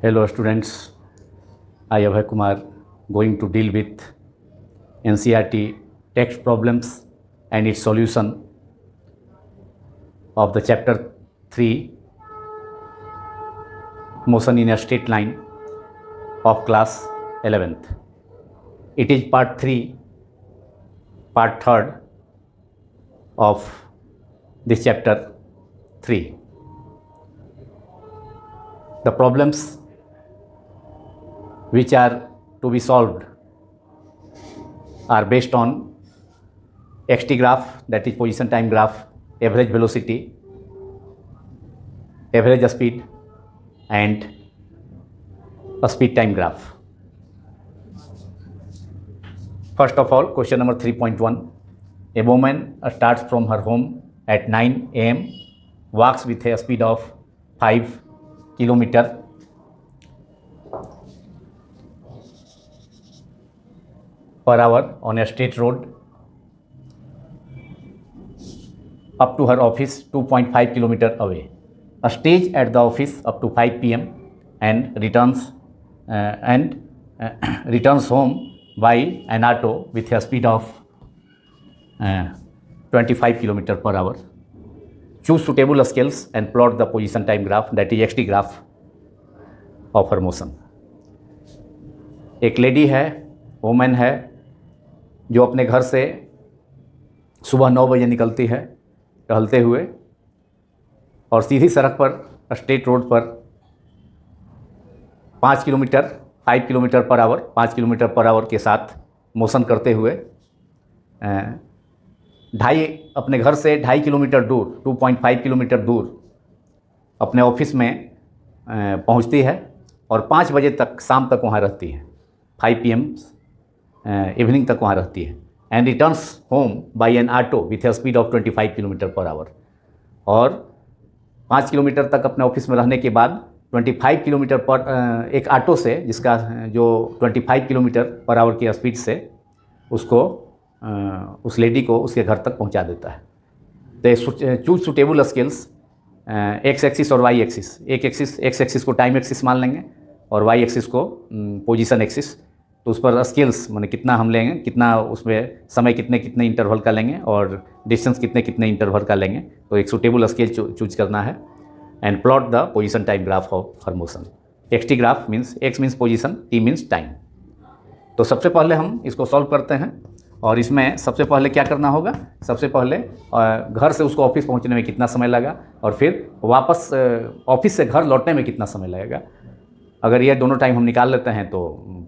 Hello students, I Abhay Kumar going to deal with NCERT text problems and its solution of the chapter 3 motion in a straight line of class 11th. It is part 3 of this chapter 3. The problems which are to be solved are based on xt graph, that is position time graph, average velocity, average speed and a speed time graph. First of all, question number 3.1. A woman starts from her home at 9 am, walks with a speed of 5 km per hour on a straight road up to her office 2.5 km away. Stays at the office up to 5 p.m. and returns home by an auto with a speed of 25 km per hour. Choose suitable scales and plot the position time graph, that is xt graph of her motion. एक lady है, women है, जो अपने घर से सुबह 9 बजे निकलती है टहलते हुए और सीधी सड़क पर स्ट्रेट रोड पर 5 किलोमीटर पर आवर के साथ मोशन करते हुए अपने घर से 2.5 किलोमीटर दूर 2.5 किलोमीटर दूर अपने ऑफिस में पहुंचती है और 5 बजे तक शाम तक वहाँ रहती है, 5 PM इवनिंग तक वहाँ रहती है. And returns home by N auto with A speed of 25 kilometre per hour. और 5 किलोमीटर तक अपने ऑफिस में रहने के बाद 25 किलोमीटर पर एक ऑटो से, जिसका जो 25 किलोमीटर पर आवर की स्पीड से उसको उस लेडी को उसके घर तक पहुंचा देता है. तो choose suitable scales, x axis और वाई एक्सिस. एक्स एक्सिस को टाइम एक्सिस मान लेंगे और वाई एक्सिस को पोजीशन एक्सिस. तो उस पर स्केल्स माने कितना हम लेंगे, कितना उसमें समय कितने इंटरवल का लेंगे और डिस्टेंस कितने इंटरवल का लेंगे. तो एक सुटेबल स्केल चूज करना है and plot the position time graph of her motion. X t graph means x means position, t means time. तो सबसे पहले हम इसको सॉल्व करते हैं और इसमें सबसे पहले क्या करना होगा, सबसे पहले घर से उसको ऑफिस पहुंचने में कितना समय लगा और फिर वापस ऑफिस से घर लौटने में कितना समय लगेगा. अगर ये दोनों टाइम हम निकाल लेते हैं तो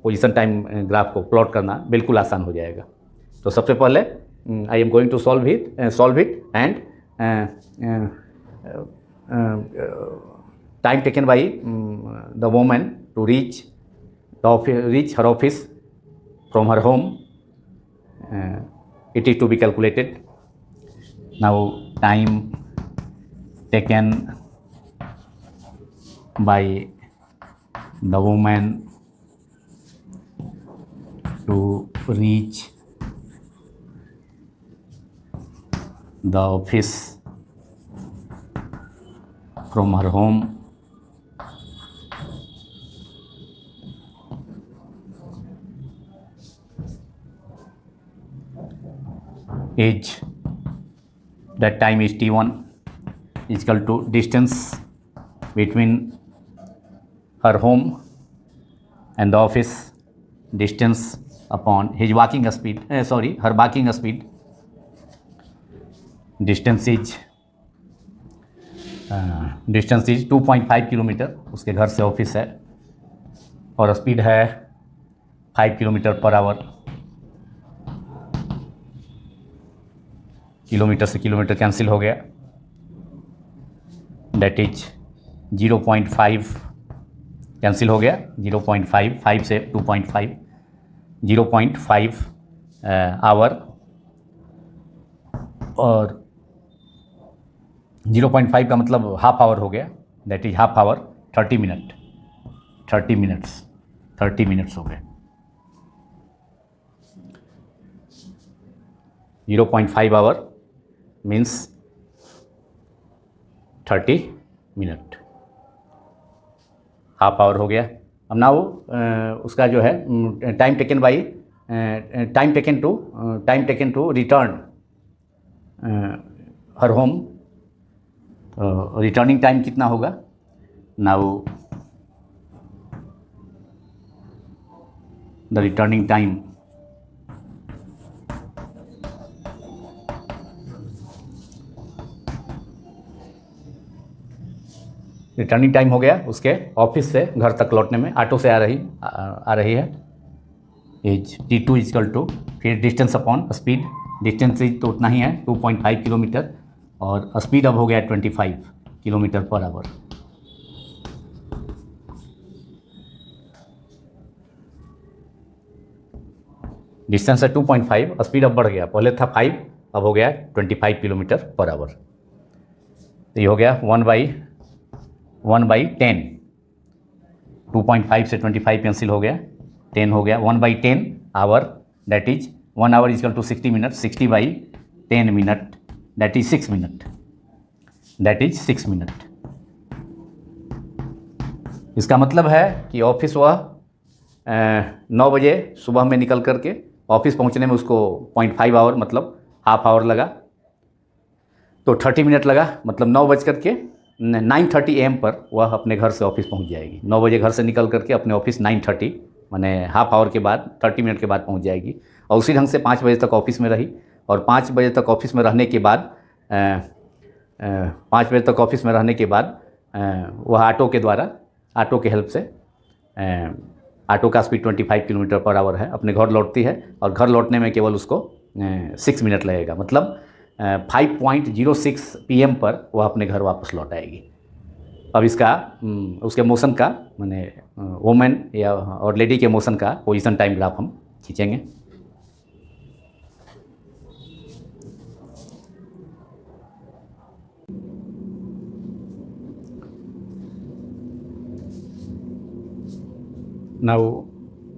पोजीशन टाइम ग्राफ को प्लॉट करना बिल्कुल आसान हो जाएगा. तो सबसे पहले I am going to solve it and time taken by the woman to reach her office from her home, it is to be calculated. Now time taken by the woman to reach the office from her home is, that time is t1 is equal to distance between her home and the office, distance upon her walking speed. Distance is 2.5 kilometre उसके घर से office है और speed है 5 kilometre per our. Kilometre से kilometre cancel हो गया, date is 0.5 cancel हो गया, 0.5, 5 से 2.5, 0.5 आवर और 0.5 का मतलब हाफ आवर हो गया, that is half hour 30 minutes हो गए. 0.5 hour means 30 minute. Half hour हो गया। अब नाउ उसका जो है time taken to return her home, returning time कितना होगा? नाउ द रिटर्निंग टाइम हो गया उसके ऑफिस से घर तक लौटने में, ऑटो से आ रही है, इज T2 इजकल टू, फिर डिस्टेंस अपॉन स्पीड, डिस्टेंस तो उतना ही है 2.5 किलोमीटर, और स्पीड अब हो गया 25 किलोमीटर पर आवर। डिस्टेंस है 2.5, स्पीड अब बढ़ गया, पहले था 5, अब हो गया 25 किलोमीटर पर आवर। तो ये हो गया 1/10, 2.5 से 25 कैंसिल हो गया, 10 हो गया, 1/10 hour, that is 1 hour is equal to 60 minute, 60/10 minute, that is 6 minute, that is 6 minute. इसका मतलब है कि ऑफिस वह 9 बजे सुबह में निकल करके ऑफिस पहुंचने में उसको 0.5 आवर मतलब हाफ आवर लगा, तो 30 मिनट लगा, मतलब 9:30 AM पर वह अपने घर से ऑफिस पहुंच जाएगी। 9 बजे घर से निकल करके अपने ऑफिस 9:30 माने हाफ आवर के बाद 30 मिनट के बाद पहुंच जाएगी, और उसी ढंग से 5 बजे तक ऑफिस में रही, और 5 बजे तक ऑफिस में रहने के बाद 5 बजे तक ऑफिस में रहने के बाद वह ऑटो के हेल्प से, ऑटो का स्पीड 25 किलोमीटर पर आवर है, अपने घर लौटती है, और घर लौटने में केवल उसको 6 मिनट लगेगा, मतलब 5.06 PM पर वह अपने घर वापस लौट आएगी। अब इसका उसके मोशन का माने वोमेन या और लेडी के मोशन का पोजीशन टाइम ग्राफ हम खींचेंगे। Now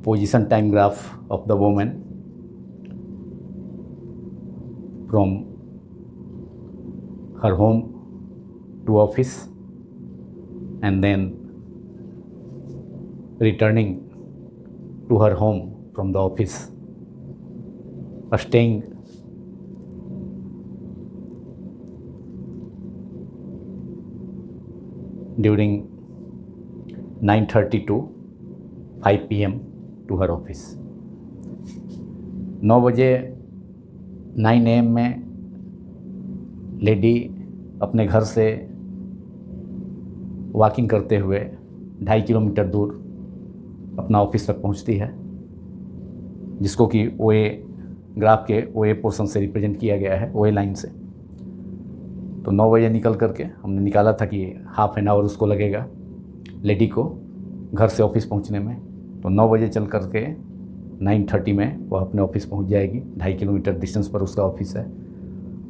position time graph of the woman from her home to office and then returning to her home from the office, staying during 9:30 to 5 PM to her office। 9 बजे 9 AM में lady अपने घर से walking करते हुए 2.5 kilometre दूर अपना office तक पहुंचती है, जिसको कि OA ग्राफ के OA पोर्शन से रिप्रेजेंट किया गया है, OA लाइन से। तो 9 बजे निकल करके हमने निकाला था कि हाफ एन आवर उसको लगेगा लेडी को घर से ऑफिस पहुंचने में, तो 9 बजे चल करके 9:30 में वह अपने ऑफिस पहुंच जाएगी। 2.5 किलोमीटर डिस्टेंस पर उसका ऑफिस है,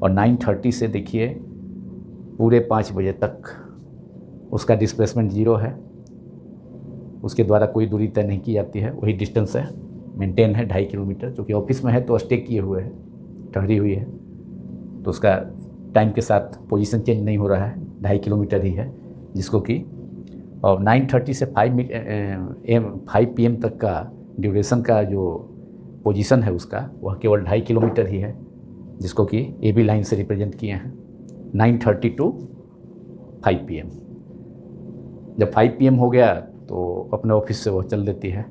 और 9:30 से देखिए पूरे 5 बजे तक उसका डिस्प्लेसमेंट 0 है, उसके द्वारा कोई दूरी तय नहीं की जाती है, वही डिस्टेंस है, मेंटेन है 2.5 किलोमीटर। जो कि ऑफिस में है तो स्टे किए हुए है, ठहरी हुई है, तो उसका टाइम के साथ पोजीशन चेंज नहीं हो रहा है, 2.5 किलोमीटर ही है, जिसको कि और 9:30 से 5 PM तक का ड्यूरेशन का जो पोजीशन है उसका वह केवल 2.5 किलोमीटर ही है, जिसको कि AB लाइन से रिप्रेजेंट किए हैं। 9:30 to 5 PM, जब 5 PM हो गया तो अपने ऑफिस से वह चल देती है,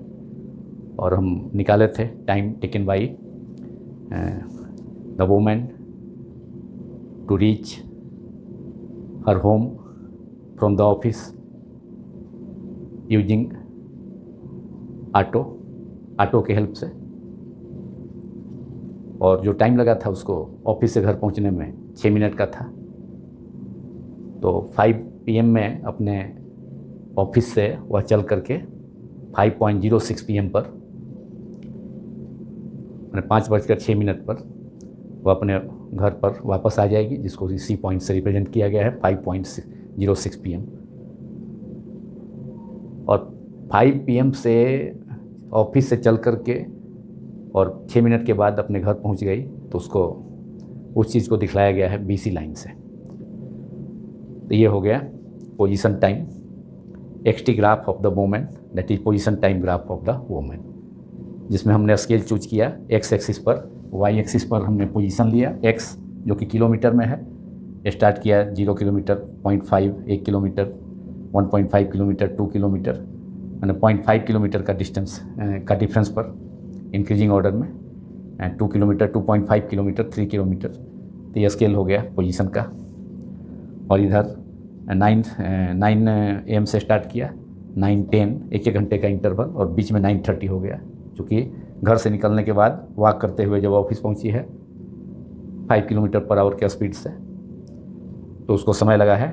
और हम निकाले थे time taken by the women to reach her home from the office using auto के हेल्प से, और जो टाइम लगा था उसको ऑफिस से घर पहुंचने में 6 मिनट का था। तो 5 PM में अपने ऑफिस से वह चल करके 5.06 PM पर, मैंने 5:06 पर वह अपने घर पर वापस आ जाएगी, जिसको इसी पॉइंट से रिप्रेजेंट किया गया है 5.06 PM। और 5 PM से ऑफिस से चल करके और 6 मिनट के बाद अपने घर पहुंच गई, तो उसको उस चीज़ को दिखलाया गया है BC लाइन से। तो ये हो गया position time x t graph of the moment, that is position time graph of the moment, जिसमें हमने स्केल चूज किया एक्स एक्सिस पर, वाई एक्सिस पर हमने पोजीशन लिया एक्स जो कि किलोमीटर में है, स्टार्ट किया 0 किलोमीटर, 0.5 1 किलोमीटर, 1.5 किलोमीटर, 2 किलोमीटर, मैंने 0.5 किलोमीटर का डिस्टेंस का डिफरेंस पर इंक्रीजिंग ऑर्डर में, 2 किलोमीटर, 2.5 किलोमीटर, 3 किलोमीटर, तो ये स्केल हो गया पोजीशन का। और इधर 9 AM से स्टार्ट किया, 9-10 एक घंटे का इंटरवल, और बीच में 9:30 हो गया, क्योंकि घर से निकलने के बाद वॉक करते हुए जब ऑफिस पहुंची है 5 किलोमीटर पर आवर के स्पीड से, तो उसको समय लगा है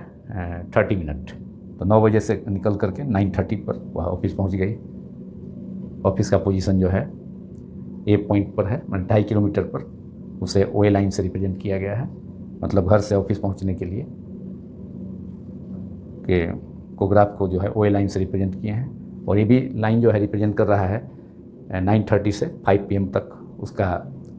30 मिनट। तो 9 बजे से निकल करके 9:30 पर वह ऑफिस पहुंच गई। ऑफिस का पोजीशन जो है ए पॉइंट पर है, मतलब 2.5 किलोमीटर पर, उसे OA लाइन से रिप्रेजेंट किया गया है, मतलब घर से ऑफिस पहुंचने के लिए के कोग्राफ को जो है OA लाइन से रिप्रेजेंट किए हैं। और ये भी लाइन जो है रिप्रेजेंट कर रहा है 9:30 से 5 PM तक उसका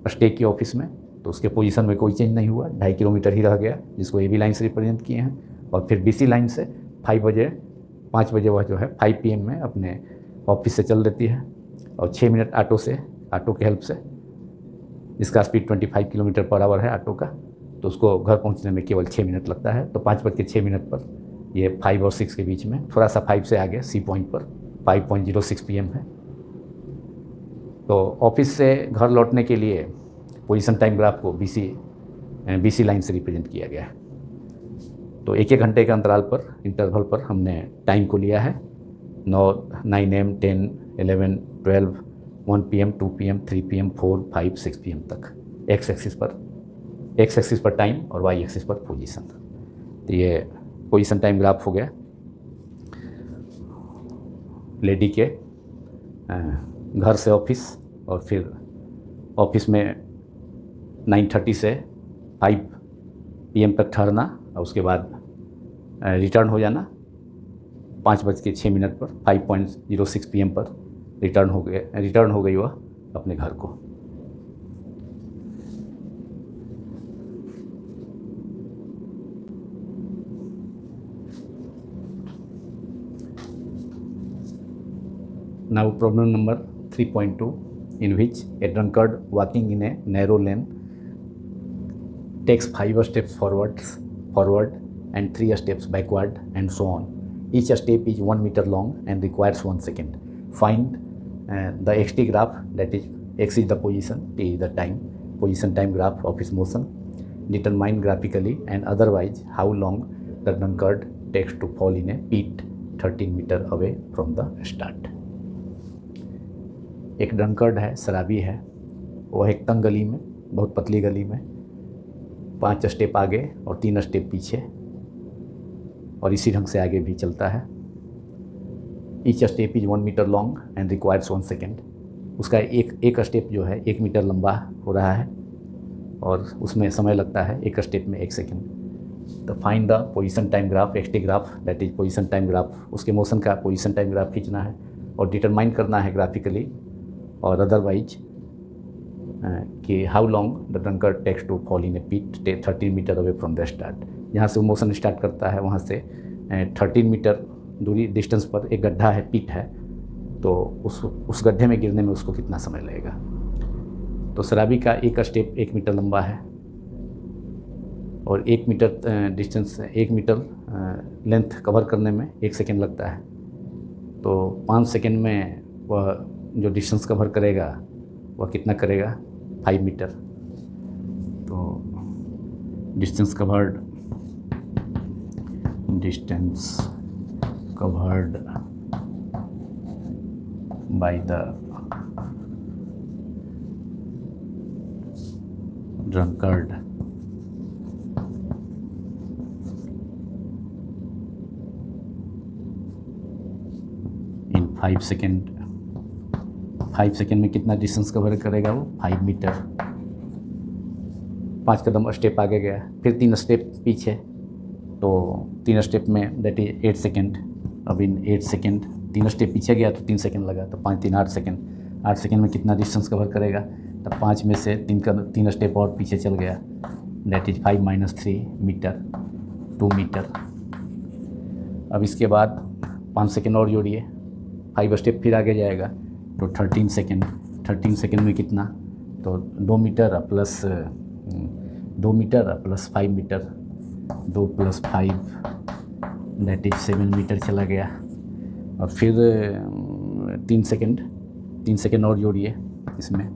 स्टे किया ऑफिस में, तो उसके पोजीशन में कोई चेंज नहीं हुआ, 2.5 किलोमीटर ही रह गया, जिसको AB लाइन से रिप्रेजेंट किए हैं। और फिर BC लाइन से 5 बजे वह जो है 5 PM में अपने ऑफिस से चल देती है, और 6 मिनट ऑटो के हेल्प से, जिसका स्पीड 25 किलोमीटर पर आवर है ऑटो का, तो उसको घर पहुंचने में केवल 6 मिनट लगता है। तो 5:06 पर ये 5 और 6 के बीच में, थोड़ा सा 5 से आगे C पॉइंट पर 5:06 PM है। तो ऑफिस से घर लौटने के लिए पोजीशन टाइम ग्राफ को BC लाइन से रिप्रेजेंट किया गया है। तो 1 घंटे के इंटरवल पर हमने टाइम को लिया है, 9 AM, 10, 11, 12, 1 PM, 2 PM, 3 PM, 4, 5, 6 PM तक, एक्स एक्सिस पर टाइम और वाई एक्सिस पर पोजीशन। तो ये पोजीशन टाइम ग्राफ हो गया लेडी के घर से ऑफिस, और फिर ऑफिस में 9:30 से 5 PM तक ठहरना, और उसके बाद रिटर्न हो जाना 5:06 पर 5:06 PM पर रिटर्न हो गई वह अपने घर को। Now problem number 3.2, in which a drunkard walking in a narrow lane takes 5 steps forward and 3 steps backward and so on. Each step is 1 meter long and requires 1 second. Find the XT graph, that is X is the position, T is the time, position time graph of his motion. Determine graphically and otherwise how long the drunkard takes to fall in a pit 13 meter away from the start. एक drunkard है, शराबी है, वह एक तंग गली में, बहुत पतली गली में 5 स्टेप आगे और 3 स्टेप पीछे, और इसी ढंग से आगे भी चलता है। Each step is 1 metre long and requires 1 second. उसका एक स्टेप जो है 1 मीटर लंबा हो रहा है, और उसमें समय लगता है एक स्टेप में 1 सेकेंड। तो find the position time graph, x t graph, that is position time graph, उसके मोशन का पोजीशन टाइम ग्राफ खींचना है और डिटरमाइन करना है ग्राफिकली और अदरवाइज कि how long the drunkard takes to fall in a pit 13 metre away from the start. जहाँ से वो मोशन स्टार्ट करता है वहाँ से 13 मीटर दूरी डिस्टेंस पर एक गड्ढा है, पिट है, तो उस गड्ढे में गिरने में उसको कितना समय लगेगा। तो शराबी का एक स्टेप 1 मीटर लंबा है, और 1 metre distance 1 metre length cover करने में 1 सेकेंड लगता है। तो 5 सेकेंड में वह जो डिस्टेंस कवर करेगा वह कितना करेगा, 5 मीटर। तो distance covered by the drunkard in 5 second. 5 second में कितना डिस्टेंस कवर करेगा वो, 5 मीटर। 5 कदम स्टेप आगे गया, फिर 3 स्टेप पीछे, तो 3 स्टेप में दैट इज 8 सेकेंड। अब इन 8 सेकेंड 3 स्टेप पीछे गया तो 3 सेकेंड लगा, तो 5 3 8 सेकेंड। 8 सेकेंड में कितना डिस्टेंस कवर करेगा, तो 5 में से 3 स्टेप और पीछे चल गया, दैट इज 5 - 3 मीटर, 2 मीटर। अब इसके बाद 5 सेकेंड और जोड़िए, 5 स्टेप फिर आगे जाएगा तो 13 सेकेंड। 13 सेकेंड में कितना, तो 2 metre plus 2 metre plus 5 metre, 2 + 5 that is 7 metre चला गया। और फिर 3 सेकेंड और जोड़िए इसमें,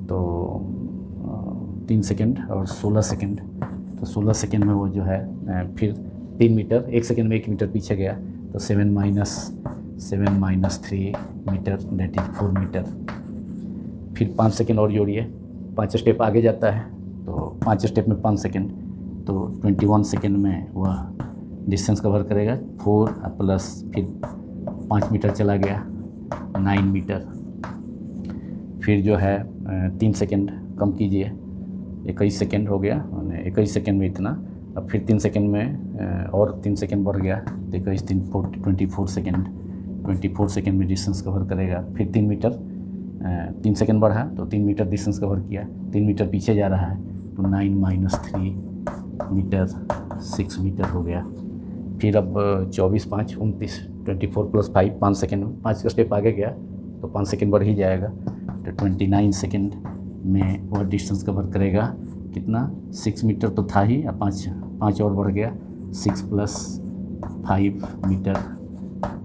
तो 3 सेकेंड और 16 सेकेंड, तो 16 सेकेंड में वो जो है फिर 3 मीटर, 1 सेकेंड में 1 मीटर पीछे गया, तो 7 minus 3 metre that is 4 metre. फिर 5 सेकेंड और जोड़िए, 5 स्टेप आगे जाता है, तो 5 स्टेप में 5 सेकेंड, तो 21 सेकेंड में वह डिस्टेंस कवर करेगा। 4 प्लस फिर 5 मीटर चला गया, 9 मीटर। फिर जो है 3 सेकेंड कम कीजिए, 21 सेकेंड हो गया, 21 सेकेंड में इतना। अब फिर 3 सेकेंड में और 3 सेकेंड बढ़ गया, तो 21 3 24 सेकेंड, 24 सेकेंड में डिस्टेंस कवर करेगा। फिर 3 मीटर, 3 सेकेंड बढ़ा तो 3 मीटर डिस्टेंस कवर किया, 3 मीटर पीछे जा रहा है, तो 9 माइनस 3 मीटर, 6 मीटर हो गया। फिर अब 24 5 29, 24 + 5, 5 सेकेंड, 5 स्टेप आगे गया तो 5 सेकेंड बढ़ ही जाएगा, तो 29 सेकेंड में वह डिस्टेंस कवर करेगा। कितना, 6 मीटर तो था ही, अब 5 और बढ़ गया, 6 + 5 मीटर,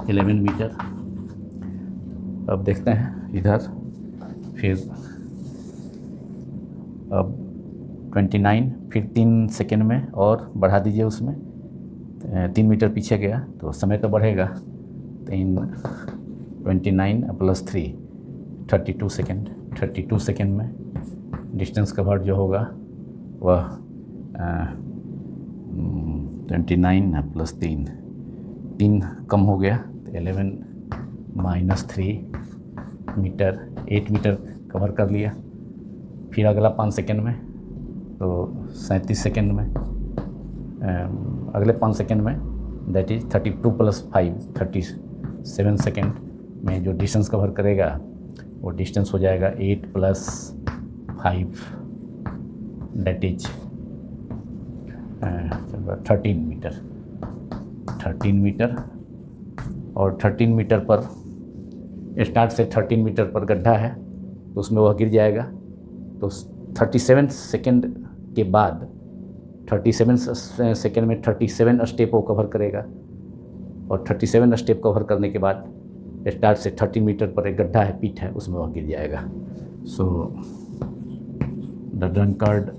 11 मीटर। अब देखते हैं इधर, फिर अब 29, फिर 3 सेकेंड में और बढ़ा दीजिए उसमें, 3 मीटर पीछे गया तो समय तो बढ़ेगा, 29 + 3 32 सेकेंड, 32 सेकेंड में डिस्टेंस कवर जो होगा वह 29 + 3 कम हो गया, तो 11 माइनस 3 मीटर, 8 मीटर कवर कर लिया। फिर अगला 5 सेकेंड में, तो 37 सेकेंड में, अगले 5 सेकेंड में दैट इज 32 + 5 37 सेकेंड में जो डिस्टेंस कवर करेगा वो डिस्टेंस हो जाएगा 8 + 5 दैट इज 13 मीटर। 13 मीटर, और 13 मीटर पर स्टार्ट से 13 मीटर पर गड्ढा है तो उसमें वह गिर जाएगा। तो 37 सेकेंड के बाद 37 सेकेंड में 37 स्टेप वो कवर करेगा, और 37 स्टेप कवर करने के बाद स्टार्ट से 13 मीटर पर एक गड्ढा है, पीठ है, उसमें वह गिर जाएगा। So the drunkard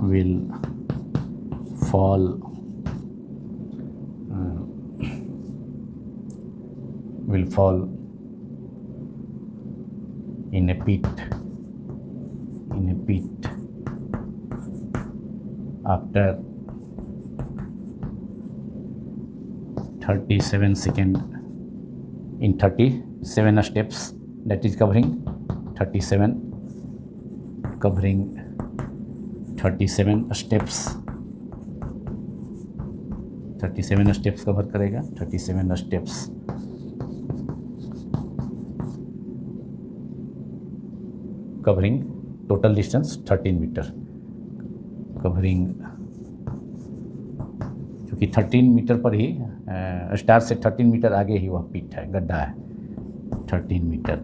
will fall in a pit after 37 second in 37 steps, that is covering 37 steps, 37 steps cover करेगा, 37 steps. Covering total distance 13 metre, covering क्योंकि 13 मीटर पर ही स्टार्ट से 13 मीटर आगे ही वह पीठ है, गड्ढा है, 13 मीटर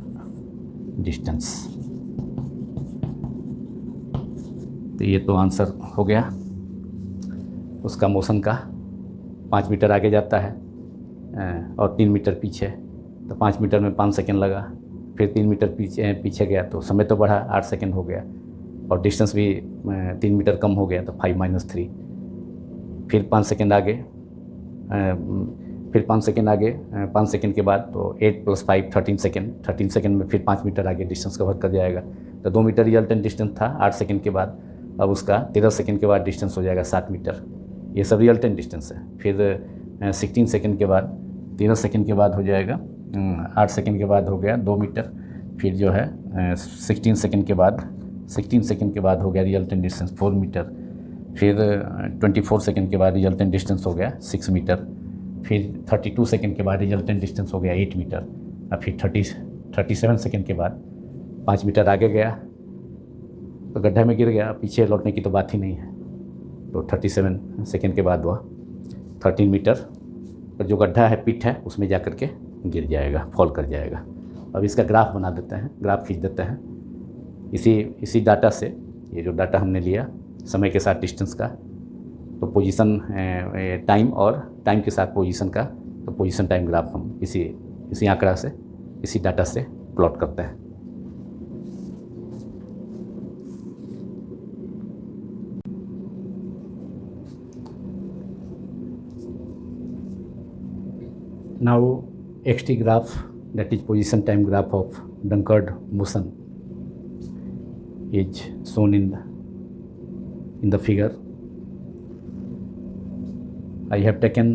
डिस्टेंस। तो ये तो आंसर हो गया उसका मोशन का। 5 मीटर आगे जाता है और 3 मीटर पीछे, तो 5 मीटर में 5 सेकेंड लगा, फिर 3 मीटर पीछे गया तो समय तो बढ़ा, 8 सेकेंड हो गया, और डिस्टेंस भी 3 मीटर कम हो गया, तो 5 - 3। फिर 5 सेकेंड आगे, फिर 5 सेकेंड आगे, 5 सेकेंड के बाद तो 8 + 5 13 सेकेंड, 13 सेकेंड में फिर 5 मीटर आगे डिस्टेंस कवर कर जाएगा। तो 2 मीटर रिजल्टेंट डिस्टेंस था 8 सेकेंड के बाद, अब उसका 13 सेकेंड के बाद डिस्टेंस हो जाएगा 7 मीटर। ये सब रिजल्टेंट डिस्टेंस है। फिर 16 सेकेंड के बाद, 13 सेकेंड के बाद हो जाएगा 8 सेकेंड के बाद हो गया 2 मीटर। फिर जो है 16 सेकेंड के बाद हो गया रिजल्टेंट डिस्टेंस 4 मीटर। फिर 24 सेकेंड के बाद रिजल्टेंट डिस्टेंस हो गया 6 मीटर। फिर 32 सेकेंड के बाद रिजल्टेंट डिस्टेंस हो गया 8 मीटर। अब फिर 37 सेकेंड के बाद 5 मीटर आगे गया तो गड्ढे में गिर गया, पीछे लौटने की तो बात ही नहीं है। तो 37 सेकेंड के बाद वह 13 मीटर पर जो गड्ढा है, पिट है, उसमें जा कर के गिर जाएगा, फॉल कर जाएगा। अब इसका ग्राफ बना देते हैं, ग्राफ खींच देते हैं इसी डाटा से। ये जो डाटा हमने लिया समय के साथ डिस्टेंस का, तो पोजीशन टाइम और टाइम के साथ पोजीशन का, तो पोजीशन टाइम ग्राफ हम इसी आंकड़ा से, इसी डाटा से प्लॉट करते हैं। Now XT graph, that is position time graph of Dunkard motion, is shown in the figure. I have taken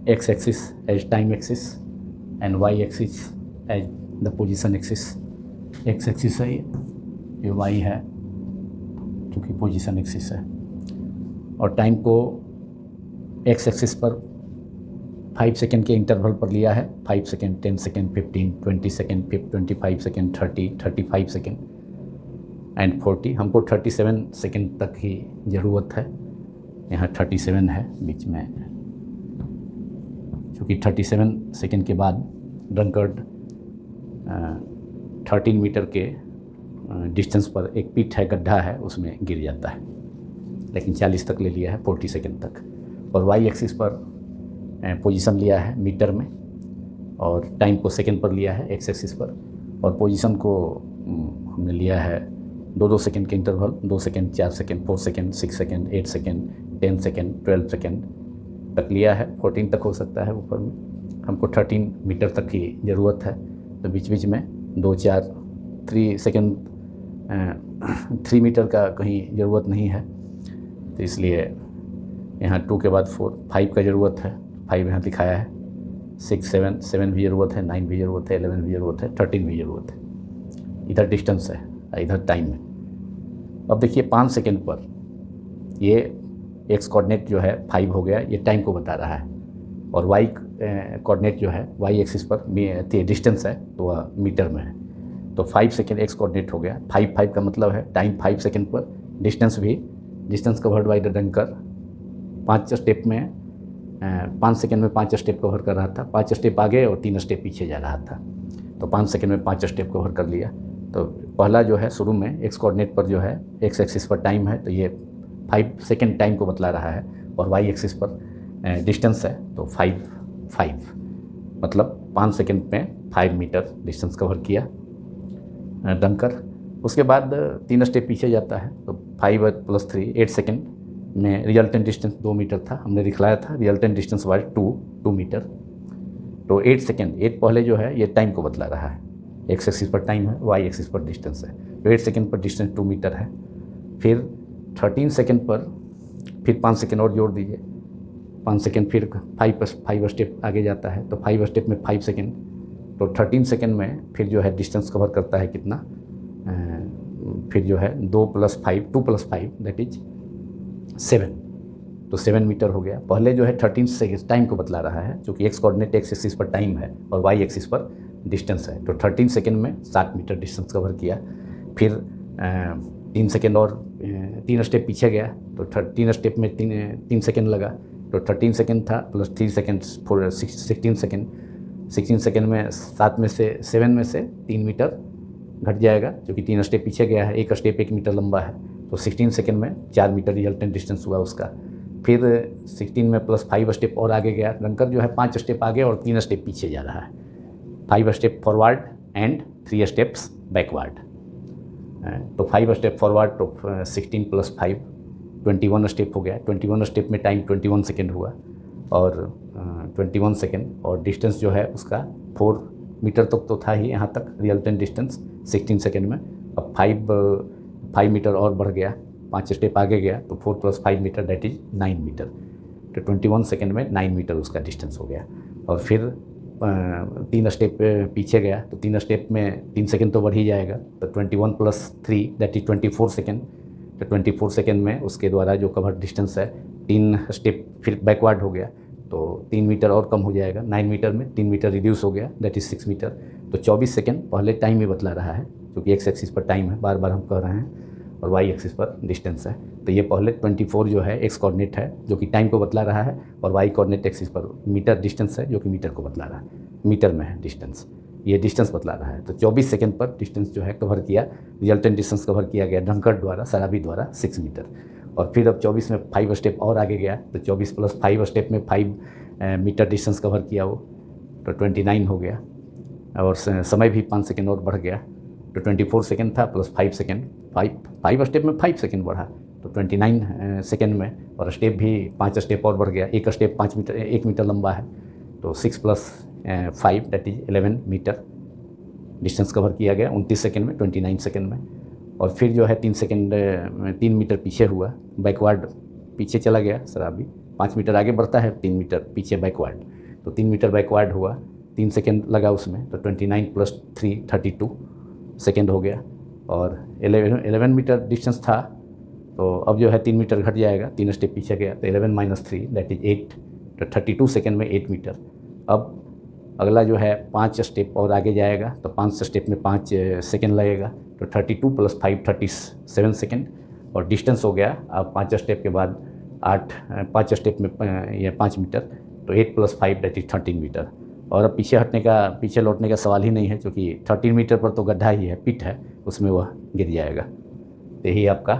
x-axis as time axis and y-axis as the position axis. x-axis है ये y है क्योंकि position axis है, और time को x-axis पर 5 second के interval पर लिया है। 5 second, 10 second, 15, 20 second, 25 second, 30, 35 second and 40। हमको 37 सेकेंड तक ही ज़रूरत है। यहाँ 37 है बीच में, क्योंकि 37 सेकेंड के बाद ड्रंकर्ड 13 मीटर के डिस्टेंस पर एक पिट है, गड्ढा है, उसमें गिर जाता है। लेकिन 40 तक ले लिया है, 40 सेकेंड तक। और वाई एक्सिस पर पोजीशन लिया है मीटर में, और टाइम को सेकेंड पर लिया है एक्स एक्सिस पर, और पोजीशन को हमने लिया है 2-2 सेकेंड के interval, 2 second, 4 second, 4 second, 6 second, 8 second, 10 second, 12 second तक लिया है। 14 तक हो सकता है ऊपर में। हमको 13 मीटर तक की ज़रूरत है, तो बीच बीच में 2, 4, 3 सेकेंड, 3 मीटर का कहीं ज़रूरत नहीं है, तो इसलिए यहाँ 2 के बाद 4, 5 का ज़रूरत है। 5 यहाँ दिखाया है, 6, 7 भी ज़रूरत है, 9 भी ज़रूरत है, 11 भी ज़रूरत है, 13 भी ज़रूरत है। इधर डिस्टेंस है, इधर टाइम है। अब देखिए 5 सेकेंड पर ये एक्स कोऑर्डिनेट जो है 5 हो गया, ये टाइम को बता रहा है, और वाई कोऑर्डिनेट जो है वाई एक्सिस पर डिस्टेंस है, तो वह मीटर में है। तो 5 सेकेंड एक्स कोऑर्डिनेट हो गया। 5 का मतलब है टाइम 5 सेकेंड पर, distance covered by the drunkard 5 step में 5 सेकेंड में 5 स्टेप कवर कर रहा था। 5 स्टेप आगे और 3 स्टेप पीछे जा रहा था, तो 5 सेकेंड में 5 स्टेप कवर कर लिया। तो पहला जो है शुरू में एक्स कोऑर्डिनेट पर जो है एक्स एक्सिस पर टाइम है, तो ये 5 सेकेंड टाइम को बतला रहा है, और वाई एक्सिस पर डिस्टेंस है, तो 5 मतलब 5 सेकेंड में 5 मीटर डिस्टेंस कवर किया डंकर। उसके बाद 3 स्टेप पीछे जाता है, तो 5 + 3 8 सेकेंड में रिजल्टेंट डिस्टेंस 2 मीटर था, हमने दिखलाया था। Resultant distance was 2 metre. तो 8 सेकेंड, 8 पहले जो है ये टाइम को बतला रहा है, एक्स एक्सिस पर टाइम है, वाई एक्सिस पर डिस्टेंस है। तो 8 सेकेंड पर डिस्टेंस 2 मीटर है। फिर 13 सेकेंड पर फिर 5 सेकेंड और जोड़ दीजिए, 5 सेकेंड फिर 5 स्टेप आगे जाता है, तो 5 स्टेप में 5 सेकेंड, तो 13 सेकेंड में फिर जो है डिस्टेंस कवर करता है कितना, फिर जो है 2 + 5 दैट इज 7, तो 7 मीटर हो गया। पहले जो है 13 सेकेंड टाइम को बतला रहा है, क्योंकि एक्स कोऑर्डिनेट एक्स एक्सिस पर टाइम है और वाई एक्सिस पर डिस्टेंस है। तो 13 सेकेंड में 7 मीटर डिस्टेंस कवर किया। फिर 3 सेकेंड और 3 स्टेप पीछे गया, तो 3 स्टेप में 3 सेकेंड लगा, तो 13 सेकेंड था प्लस 3 सेकेंड 16 सेकेंड। 16 सेकेंड में 7 में से 3 मीटर घट जाएगा, क्योंकि 3 स्टेप पीछे गया है, एक स्टेप 1 मीटर लंबा है, तो 16 सेकेंड में 4 मीटर रिजल्टेंट डिस्टेंस हुआ उसका। फिर 16 में प्लस 5 स्टेप और आगे गया। डंकर जो है 5 स्टेप आगे और 3 स्टेप पीछे जा रहा है, 5 step forward and 3 steps backward. तो 5 स्टेप फॉरवर्ड, तो 16 + 5 21 स्टेप हो गया। 21 स्टेप में टाइम 21 सेकेंड हुआ, और 21 सेकेंड, और डिस्टेंस जो है उसका 4 मीटर तक तो था ही यहाँ तक रिजल्टेंट डिस्टेंस 16 सेकेंड में। अब 5 मीटर और बढ़ गया, 5 स्टेप आगे गया, तो 4 + 5 मीटर दैट इज 9 मीटर। तो 21 सेकेंड में 9 मीटर उसका डिस्टेंस हो गया। और फिर 3 स्टेप पीछे गया, तो 3 स्टेप में 3 सेकेंड तो बढ़ ही जाएगा, तो 21 + 3 दैट इज 24 सेकेंड। तो 24 सेकेंड में उसके द्वारा जो कवर डिस्टेंस है 3 स्टेप फिर बैकवर्ड हो गया, तो 3 मीटर और कम हो जाएगा। 9 मीटर में 3 मीटर रिड्यूस हो गया, दैट इज 6 मीटर। तो 24 सेकेंड पहले टाइम ही बतला रहा है, क्योंकि एक्स एक्सिस पर टाइम है, बार बार हम कह रहे हैं। और वाई एक्सिस पर डिस्टेंस है। तो ये पहले 24 जो है एक्स कोऑर्डिनेट है जो कि टाइम को बतला रहा है, और वाई कोऑर्डिनेट एक्सिस पर मीटर डिस्टेंस है जो कि मीटर को बतला रहा है, मीटर में है डिस्टेंस, ये डिस्टेंस बतला रहा है। तो 24 सेकंड पर डिस्टेंस जो है कवर किया, रिजल्टेंट डिस्टेंस कवर किया गया ड्रंकर्ड द्वारा, शराबी द्वारा 6 मीटर। और फिर अब 24 में 5 स्टेप और आगे गया, तो 24 प्लस 5 स्टेप में 5 मीटर डिस्टेंस कवर किया वो, तो 29 हो गया। और समय भी 5 सेकंड और बढ़ गया, तो 24 सेकंड था प्लस 5 सेकंड, 5 स्टेप में 5 सेकंड बढ़ा, तो 29 सेकंड में। और स्टेप भी 5 स्टेप और बढ़ गया, एक स्टेप 5 मीटर, 1 मीटर लंबा है, तो 6 plus 5 that is 11 metre distance cover किया गया 29 सेकंड में, 29 सेकंड में। और फिर जो है 3 मीटर पीछे हुआ, बैकवर्ड पीछे चला गया शराबी, 5 मीटर आगे बढ़ता है, 3 मीटर पीछे बैकवर्ड, तो 3 मीटर बैकवर्ड हुआ, 3 सेकंड लगा उसमें, तो 29 प्लस 3 32 सेकंड हो गया। और 11 मीटर डिस्टेंस था, तो अब जो है 3 मीटर घट जाएगा, 3 स्टेप पीछे गया, तो 11 माइनस 3 दैट इज 8, तो 32 सेकंड में 8 मीटर। अब अगला जो है 5 स्टेप और आगे जाएगा, तो 5 स्टेप में 5 सेकंड लगेगा, तो 32 प्लस 5 37 सेकंड। और डिस्टेंस हो गया अब 5 स्टेप के बाद 5 स्टेप में ये 5 मीटर, तो 8 प्लस 5 दैट इज 13 मीटर। और अब पीछे लौटने का सवाल ही नहीं है, क्योंकि 13 मीटर पर तो गड्ढा ही है, पिट है, उसमें वह गिर जाएगा। तो यही आपका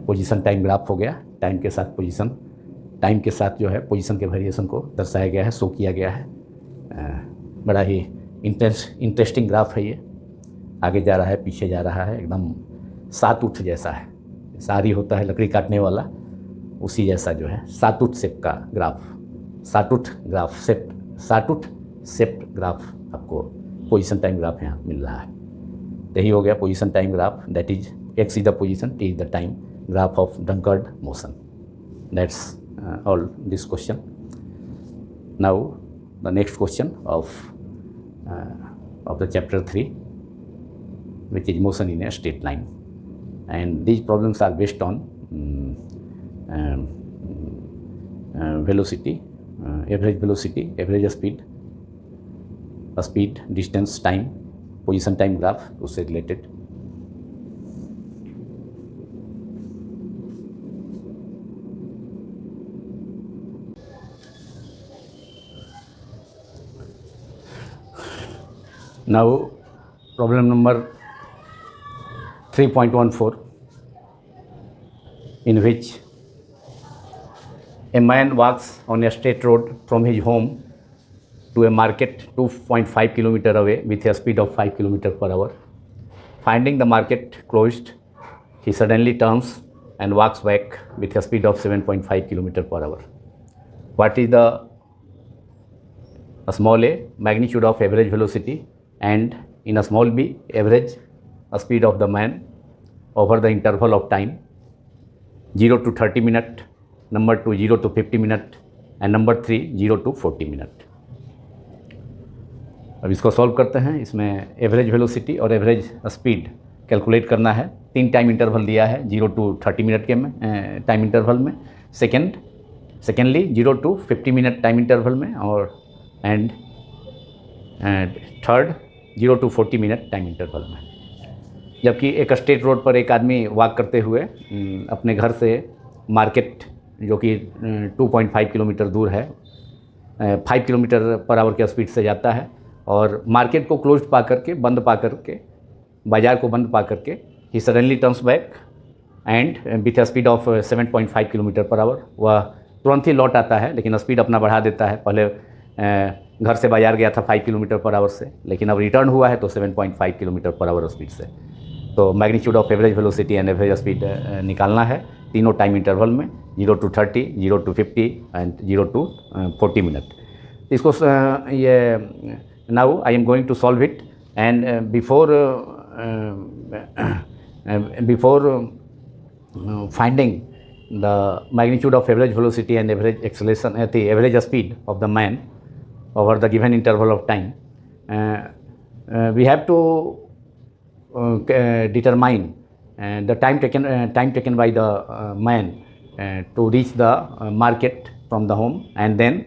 पोजीशन टाइम ग्राफ हो गया। टाइम के साथ जो है पोजीशन के वेरिएशन को दर्शाया गया है, शो किया गया है। बड़ा ही इंटरेस्टिंग ग्राफ है ये, आगे जा रहा है, पीछे जा रहा है, एकदम सातुठ जैसा है, सारी होता है लकड़ी काटने वाला, उसी जैसा जो है सातुठ शेप का ग्राफ, सातुठ शेप्ड ग्राफ आपको पोजीशन टाइम ग्राफ यहाँ मिल रहा है। यही हो गया position time graph, that is x is the position, T is the time, graph of drunkard motion. That's all this question. Now the next question of the chapter 3, which is motion in a straight line, and these problems are based on velocity, average velocity, average speed, distance, time, position time graph उससे related। Now problem number 3.14, in which a man walks on a straight road from his home to a market 2.5 km away with a speed of 5 km per hour. Finding the market closed, he suddenly turns and walks back with a speed of 7.5 km per hour. What is the small a, magnitude of average velocity, and in a small b, average speed of the man over the interval of time 0 to 30 minute, number 2 0 to 50 minute, and number 3 0 to 40 minute। अब इसको solve करते हैं। इसमें average velocity और average speed calculate करना है। 3 time interval दिया है, 0 to 30 मिनट के में टाइम इंटरवल में, secondly 0 to 50 minute time interval में, और and third 0 to 40 minute time interval में। जबकि एक स्ट्रेट रोड पर एक आदमी वॉक करते हुए अपने घर से मार्केट, जो कि 2.5 किलोमीटर दूर है, 5 किलोमीटर पर आवर के स्पीड से जाता है, और मार्केट को क्लोज पा करके, बंद पा करके, बाज़ार को बंद पा करके, he suddenly turns back and with a speed of 7.5 kilometre per hour, वह तुरंत ही लौट आता है, लेकिन स्पीड अपना बढ़ा देता है। पहले घर से बाज़ार गया था 5 किलोमीटर पर आवर से, लेकिन अब रिटर्न हुआ है तो 7.5 किलोमीटर पर आवर स्पीड से। तो magnitude of average velocity and average speed निकालना है तीनों टाइम इंटरवल में, 0 to 30, 0 to 50 and 0 to 40 minute. इसको ये now I am going to solve it, and before finding the magnitude of average velocity and average acceleration at the average speed of the man over the given interval of time, we have to determine the time taken by the man to reach the market from the home, and then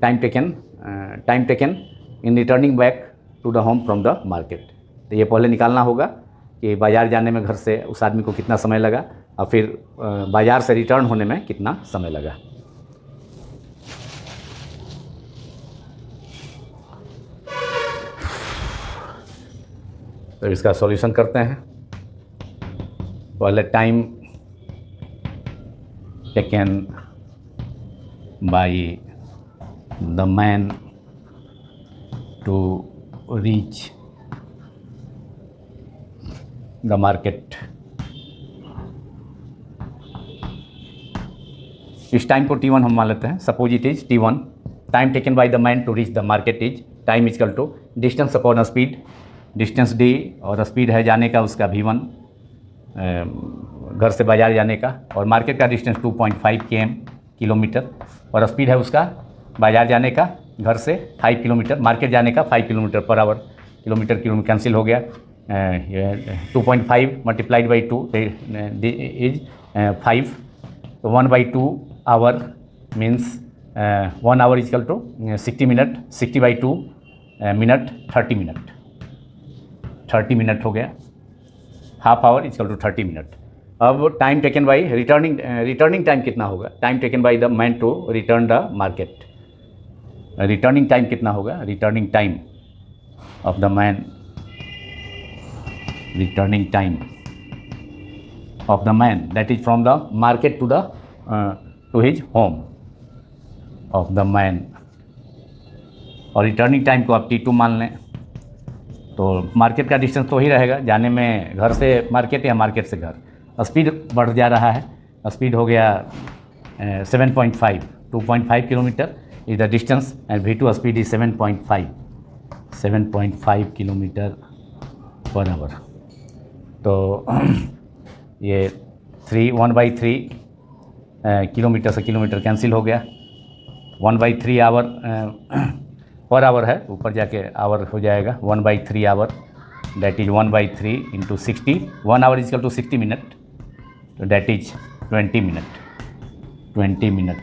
time taken in returning back to the home from the market। तो ये पहले निकालना होगा कि बाज़ार जाने में घर से उस आदमी को कितना समय लगा और फिर बाज़ार से रिटर्न होने में कितना समय लगा। तो इसका सॉल्यूशन करते हैं। पहले time taken by the man to reach the market. इस टाइम को T1 हम मान लेते हैं। Suppose it is T1, time taken by the man to reach the market is, time is equal to distance upon speed, distance d और speed है जाने का उसका v1, घर से बाज़ार जाने का, और मार्केट का डिस्टेंस 2.5 km किलोमीटर, और स्पीड है उसका बाज़ार जाने का घर से 5 किलोमीटर, मार्केट जाने का 5 kilometre per our. Kilometre kilometre cancel हो गया। 2.5 मल्टीप्लाइड बाई 2 इज 5, तो 1/2 hour means 1 hour is equal to 60 minute, 60/2 minute 30 minute, 30 minute हो गया। Half hour is equal to 30 minute. अब time taken by returning time कितना होगा? Time taken by the man to return the market, returning time कितना होगा? Returning time of the man, returning time of the man that is from the market to his home of the man, और returning time को आप T2 मान लें। तो market का distance तो ही रहेगा जाने में, घर से मार्केट या मार्केट से घर। स्पीड बढ़ जा रहा है, स्पीड हो गया 7.5, 2.5 kilometre is the distance and V2 speed is 7.5 kilometre per hour. तो ये 1/3 किलोमीटर से किलोमीटर कैंसिल हो गया। 1/3 आवर पर आवर है, ऊपर जाके आवर हो जाएगा। 1/3 hour that is 1/3 into 60, 1 hour is equal to 60 minute, तो दैट इज 20 मिनट, 20 मिनट।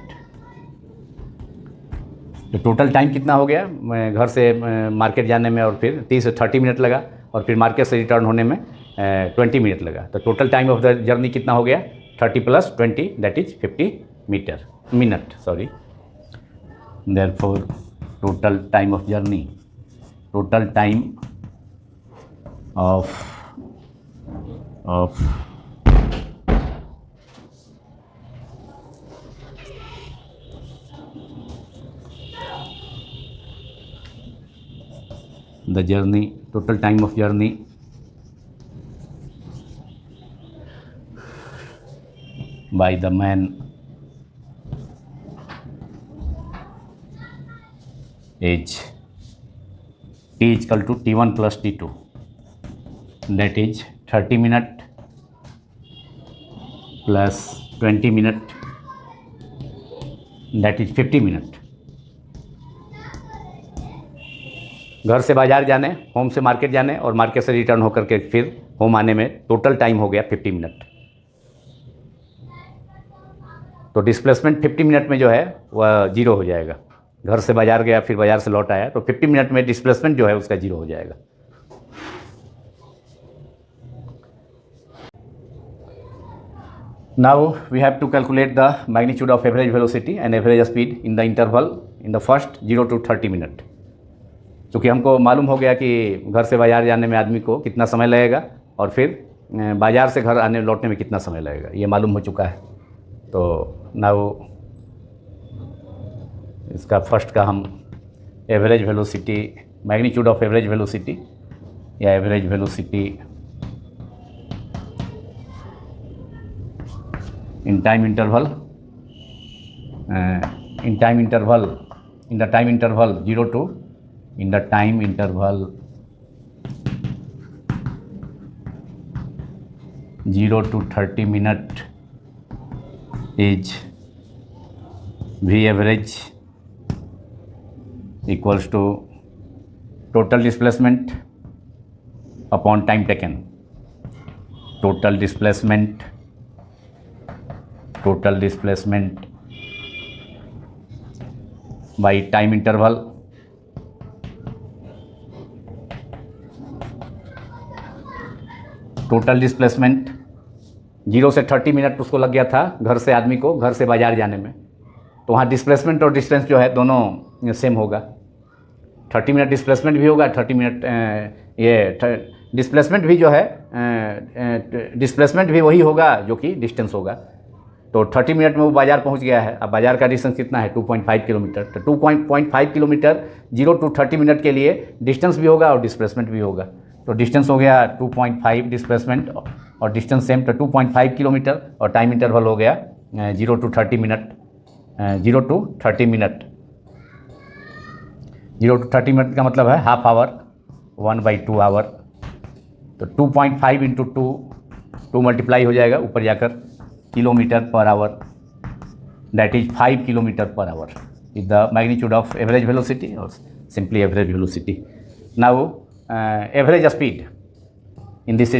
तो टोटल टाइम कितना हो गया? घर से मार्केट जाने में और फिर 30 से 30 मिनट लगा, और फिर मार्केट से रिटर्न होने में 20 मिनट लगा। तो total time of the journey कितना हो गया? 30 + 20 that is 50 minute, sorry. Therefore total time of journey, total time of the journey, total time of journey by the man is T equal to T1 plus T2, that is 30 minute plus 20 minute, that is 50 minute. घर से बाज़ार जाने, home से market जाने और market से return होकर के फिर होम आने में टोटल टाइम हो गया 50 मिनट। तो डिस्प्लेसमेंट 50 मिनट में जो है वह जीरो हो जाएगा। घर से बाज़ार गया, फिर बाज़ार से लौट आया, तो 50 मिनट में डिस्प्लेसमेंट जो है उसका जीरो हो जाएगा। Now we have to calculate the magnitude of average velocity and average speed in the interval in the first 0 to 30 minute. चूँकि हमको मालूम हो गया कि घर से बाज़ार जाने में आदमी को कितना समय लगेगा और फिर बाज़ार से घर आने लौटने में कितना समय लगेगा, ये मालूम हो चुका है। तो नाउ इसका फर्स्ट का हम average velocity, magnitude of average velocity या average velocity in time interval, in the time interval 0 to, in the time interval 0 to 30 minute is V average equals to total displacement upon time taken, total displacement by time interval total displacement 0 से 30 minute उसको लग गया था घर से आदमी को घर से बाज़ार जाने में, तो वहाँ डिस्प्लेसमेंट और डिस्टेंस जो है दोनों सेम होगा। 30 मिनट डिस्प्लेसमेंट भी होगा, 30 मिनट ये डिस्प्लेसमेंट भी जो है डिस्प्लेसमेंट भी वही होगा जो कि डिस्टेंस होगा। तो 30 मिनट में वो बाज़ार पहुंच गया है। अब बाज़ार का डिस्टेंस कितना है 2.5 किलोमीटर। तो 2.5 किलोमीटर 0 to 30 मिनट के लिए डिस्टेंस भी होगा और डिस्प्लेसमेंट भी होगा। तो डिस्टेंस हो गया 2.5 डिस्प्लेसमेंट और डिस्टेंस सेम, तो 2.5 किलोमीटर और टाइम इंटरवल हो गया 0 to 30 minute. 0 to 30 minute 0 to 30 minute का मतलब है हाफ आवर 1/2 आवर। तो 2.5 इंटू 2 मल्टीप्लाई हो जाएगा ऊपर जाकर kilometre per hour, that is 5 kilometre per hour is the magnitude of average velocity और simply average velocity. Now average speed in this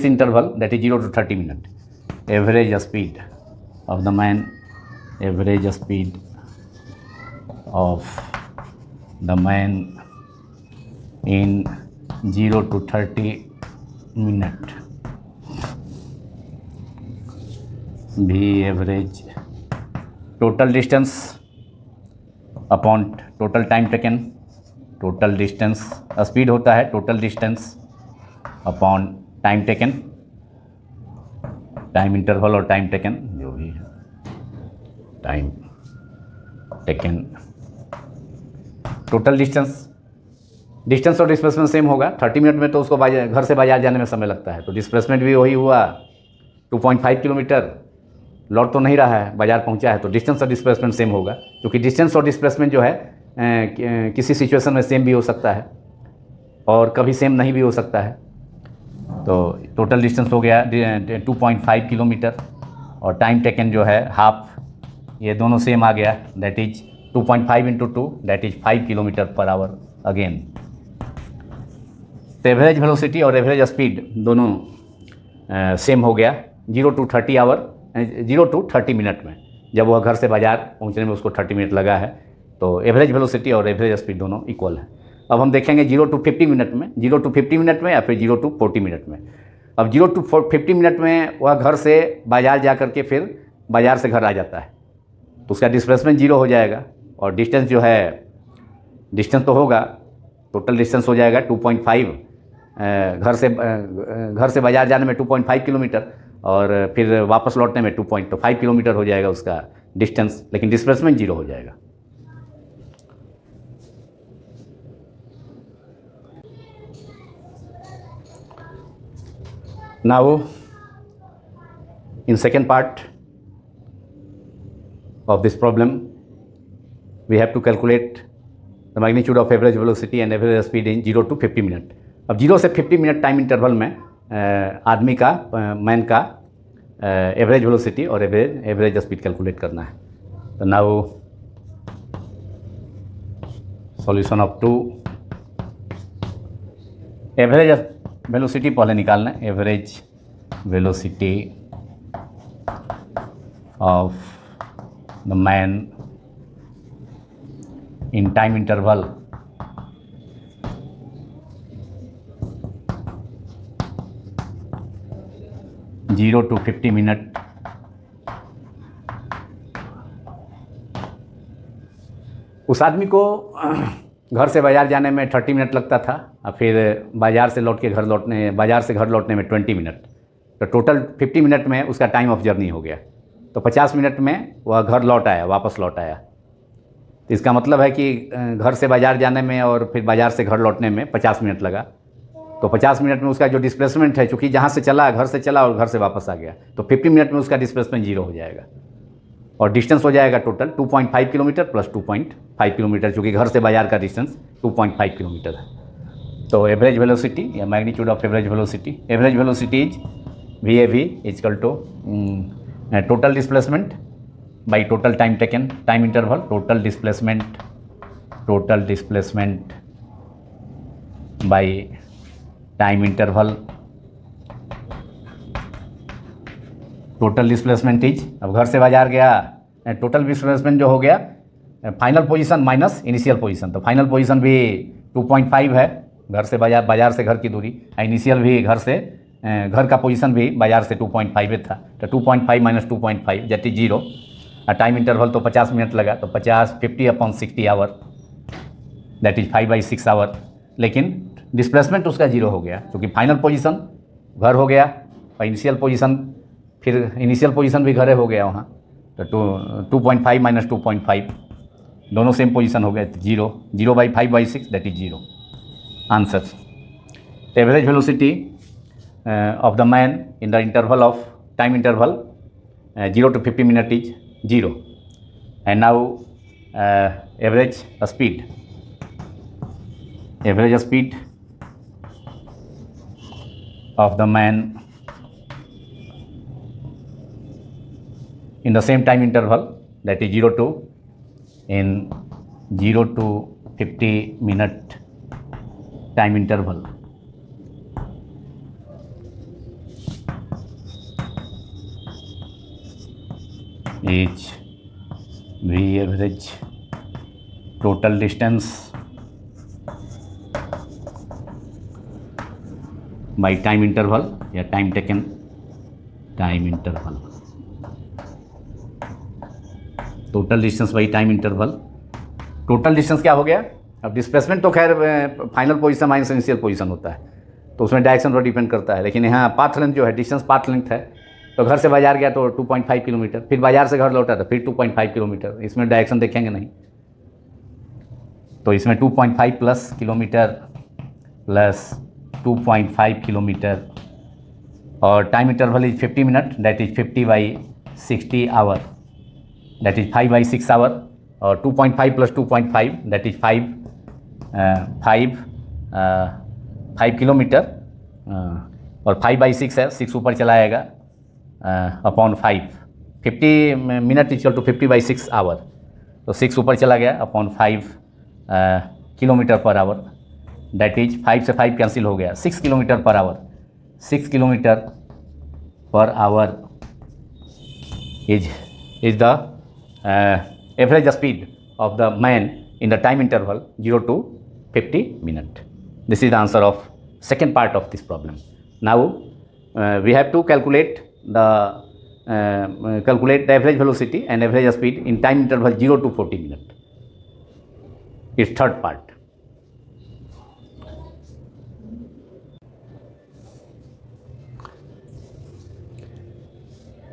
interval, that is 0 to 30 minutes, average speed of the man, average speed of the man in 0 to 30 minutes, V average total distance upon total time taken, total distance speed होता है total distance upon time taken, time interval और time taken जो भी है, time taken total distance और displacement same होगा। 30 minute में तो उसको घर से बाजार जाने में समय लगता है, तो डिस्प्लेसमेंट भी वही हुआ 2.5 किलोमीटर। लौट तो नहीं रहा है, बाजार पहुंचा है, तो डिस्टेंस और डिस्प्लेसमेंट सेम होगा, क्योंकि डिस्टेंस और डिस्प्लेसमेंट जो है किसी सिचुएशन में सेम भी हो सकता है और कभी सेम नहीं भी हो सकता है। तो टोटल डिस्टेंस हो गया 2.5 किलोमीटर और टाइम टेकन जो है हाफ, ये दोनों सेम आ गया, that is 2.5 into 2 that is 5 kilometre per our again. तो एवरेज वेलोसिटी और एवरेज स्पीड दोनों सेम हो गया 0 to 30 मिनट में। जब वह घर से बाज़ार पहुंचने में उसको 30 मिनट लगा है, तो एवरेज वेलोसिटी और एवरेज स्पीड दोनों इक्वल है। अब हम देखेंगे 0 to 50 मिनट में, 0 to 50 मिनट में या फिर 0 to 40 मिनट में। अब 0 to 50 मिनट में वह घर से बाज़ार जा कर के फिर बाज़ार से घर आ जाता है, तो उसका डिस्प्लेसमेंट 0 हो जाएगा और डिस्टेंस जो है, डिस्टेंस तो होगा, टोटल डिस्टेंस हो जाएगा 2.5, घर से बाज़ार जाने में 2.5 किलोमीटर और फिर वापस लौटने में 2.5 किलोमीटर हो जाएगा उसका डिस्टेंस, लेकिन डिस्प्लेसमेंट 0 हो जाएगा। Now, in second part of this problem, we have to calculate the magnitude of average velocity and average speed in 0 to 50 minute. अब 0 से 50 मिनट टाइम इंटरवल में आदमी का, मैन का एवरेज वेलोसिटी और एवरेज स्पीड कैलकुलेट करना है। तो now solution of 2, average velocity पहले निकालना है, average velocity of the man in time interval zero to 50 minute. उस आदमी को घर से बाज़ार जाने में 30 मिनट लगता था और फिर बाज़ार से बाज़ार से घर लौटने में 20 मिनट, तो टोटल 50 मिनट में उसका टाइम ऑफ जर्नी हो गया। तो 50 मिनट में वह घर वापस लौट आया। तो इसका मतलब है कि घर से बाज़ार जाने में और फिर बाज़ार से घर लौटने में 50 मिनट लगा। तो 50 मिनट में उसका जो डिस्प्लेसमेंट है, चूँकि जहाँ से चला, घर से चला और घर से वापस आ गया, तो 50 मिनट में उसका डिस्प्लेसमेंट 0 हो जाएगा और डिस्टेंस हो जाएगा टोटल 2.5 किलोमीटर प्लस 2.5 किलोमीटर, चूँकि घर से बाज़ार का डिस्टेंस 2.5 किलोमीटर है। तो एवरेज वेलोसिटी या magnitude of average velocity is VAV equal to total displacement by total time taken, time interval, total displacement by time interval. Total displacement is, अब घर से बाजार गया, टोटल डिस्प्लेसमेंट जो हो गया final position minus initial position, तो final position भी 2.5 है घर से बाजार से घर की दूरी, इनिशियल भी घर से घर का पोजीशन भी बाजार से 2.5 था, तो 2.5 minus 2.5 that is 0। Time interval तो 50 मिनट लगा, तो 50 आवर दैट इज 5/6 आवर। लेकिन डिस्प्लेसमेंट उसका 0 हो गया, क्योंकि फाइनल पोजीशन घर हो गया और इनिशियल पोजीशन, फिर इनिशियल पोजीशन भी घरे हो गया वहाँ, तो 2.5 माइनस 2.5 दोनों सेम पोजीशन हो गए, 0। 0/5/6 that is 0 answer. Average velocity of the man in the interval of time interval 0 to 50 minute is 0. And now average speed of the man in the same time interval, that is 0 to 50 minute time interval, is V average total distance by time interval या time taken, time interval, total distance by time interval। Total distance क्या हो गया? अब displacement तो खैर final position minus initial position होता है, तो उसमें डायरेक्शन पर डिपेंड करता है, लेकिन यहाँ पाथ लेंथ जो है, डिस्टेंस पाथ लेंथ है, तो घर से बाजार गया तो 2.5 किलोमीटर, फिर बाजार से घर लौटा तो फिर 2.5 किलोमीटर, इसमें डायरेक्शन देखेंगे नहीं, तो इसमें 2.5 प्लस किलोमीटर प्लस 2.5 किलोमीटर, और time interval is 50 minute, that is 50/60 hour, that is 5/6 hour, और 2.5 प्लस 2.5 दैट इज 5 किलोमीटर, और 5/6 है, 6 ऊपर चला आएगा upon 5, 50 minute equal to 50/6 hour, तो 6 ऊपर चला गया upon 5 kilometre per hour, that is 5 से 5 कैंसिल हो गया, 6 kilometre per hour, 6 kilometre per hour is the average speed of the man in the time interval 0 to 50 minute. This is the answer of second part of this problem. Now we have to calculate the average velocity and average speed in time interval 0 to 40 minute. It's third part.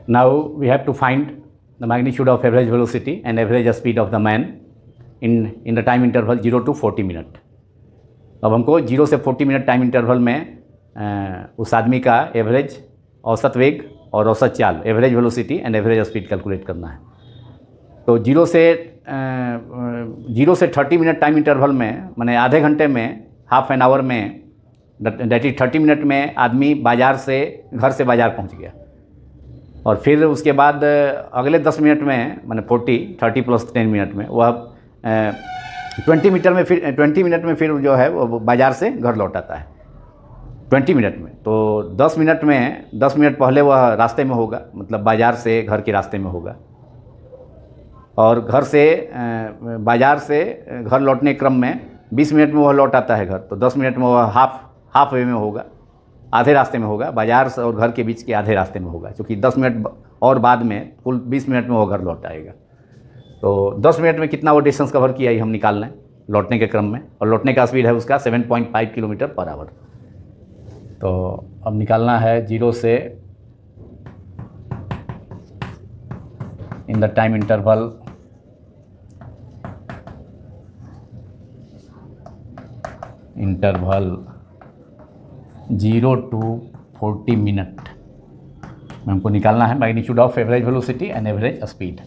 Now we have to find the magnitude of average velocity and average speed of the man in the time interval 0 to 40 minute. अब हमको 0 से 40 minute time interval में उस आदमी का average औसत वेग और औसत चाल, average velocity and average speed calculate करना है। तो 0 से 30 मिनट टाइम इंटरवल में, माने आधे घंटे में, हाफ एन आवर में, दैट इज 30 मिनट में आदमी बाज़ार से, घर से बाज़ार पहुंच गया, और फिर उसके बाद अगले 10 मिनट में, माने 30 प्लस 10 मिनट में वह 20 मिनट में फिर जो है वो बाज़ार से घर लौट आता है 20 मिनट में। तो 10 मिनट पहले वह रास्ते में होगा, मतलब बाज़ार से घर के रास्ते में होगा, और घर से बाज़ार से घर लौटने क्रम में 20 मिनट में वह लौट आता है घर, तो 10 मिनट में वह हाफ वे में होगा, आधे रास्ते में होगा, बाज़ार से और घर के बीच के आधे रास्ते में होगा, क्योंकि 10 मिनट और बाद में कुल 20 मिनट में वो घर लौट आएगा। तो 10 मिनट में कितना वो डिस्टेंस कवर किया ये हम निकाल लें लौटने के क्रम में, और लौटने का स्पीड है उसका 7.5 किलोमीटर पर आवर। तो अब निकालना है 0 से इन the time interval interval 0 to 40 minute में हमको निकालना है magnitude of average velocity and average speed.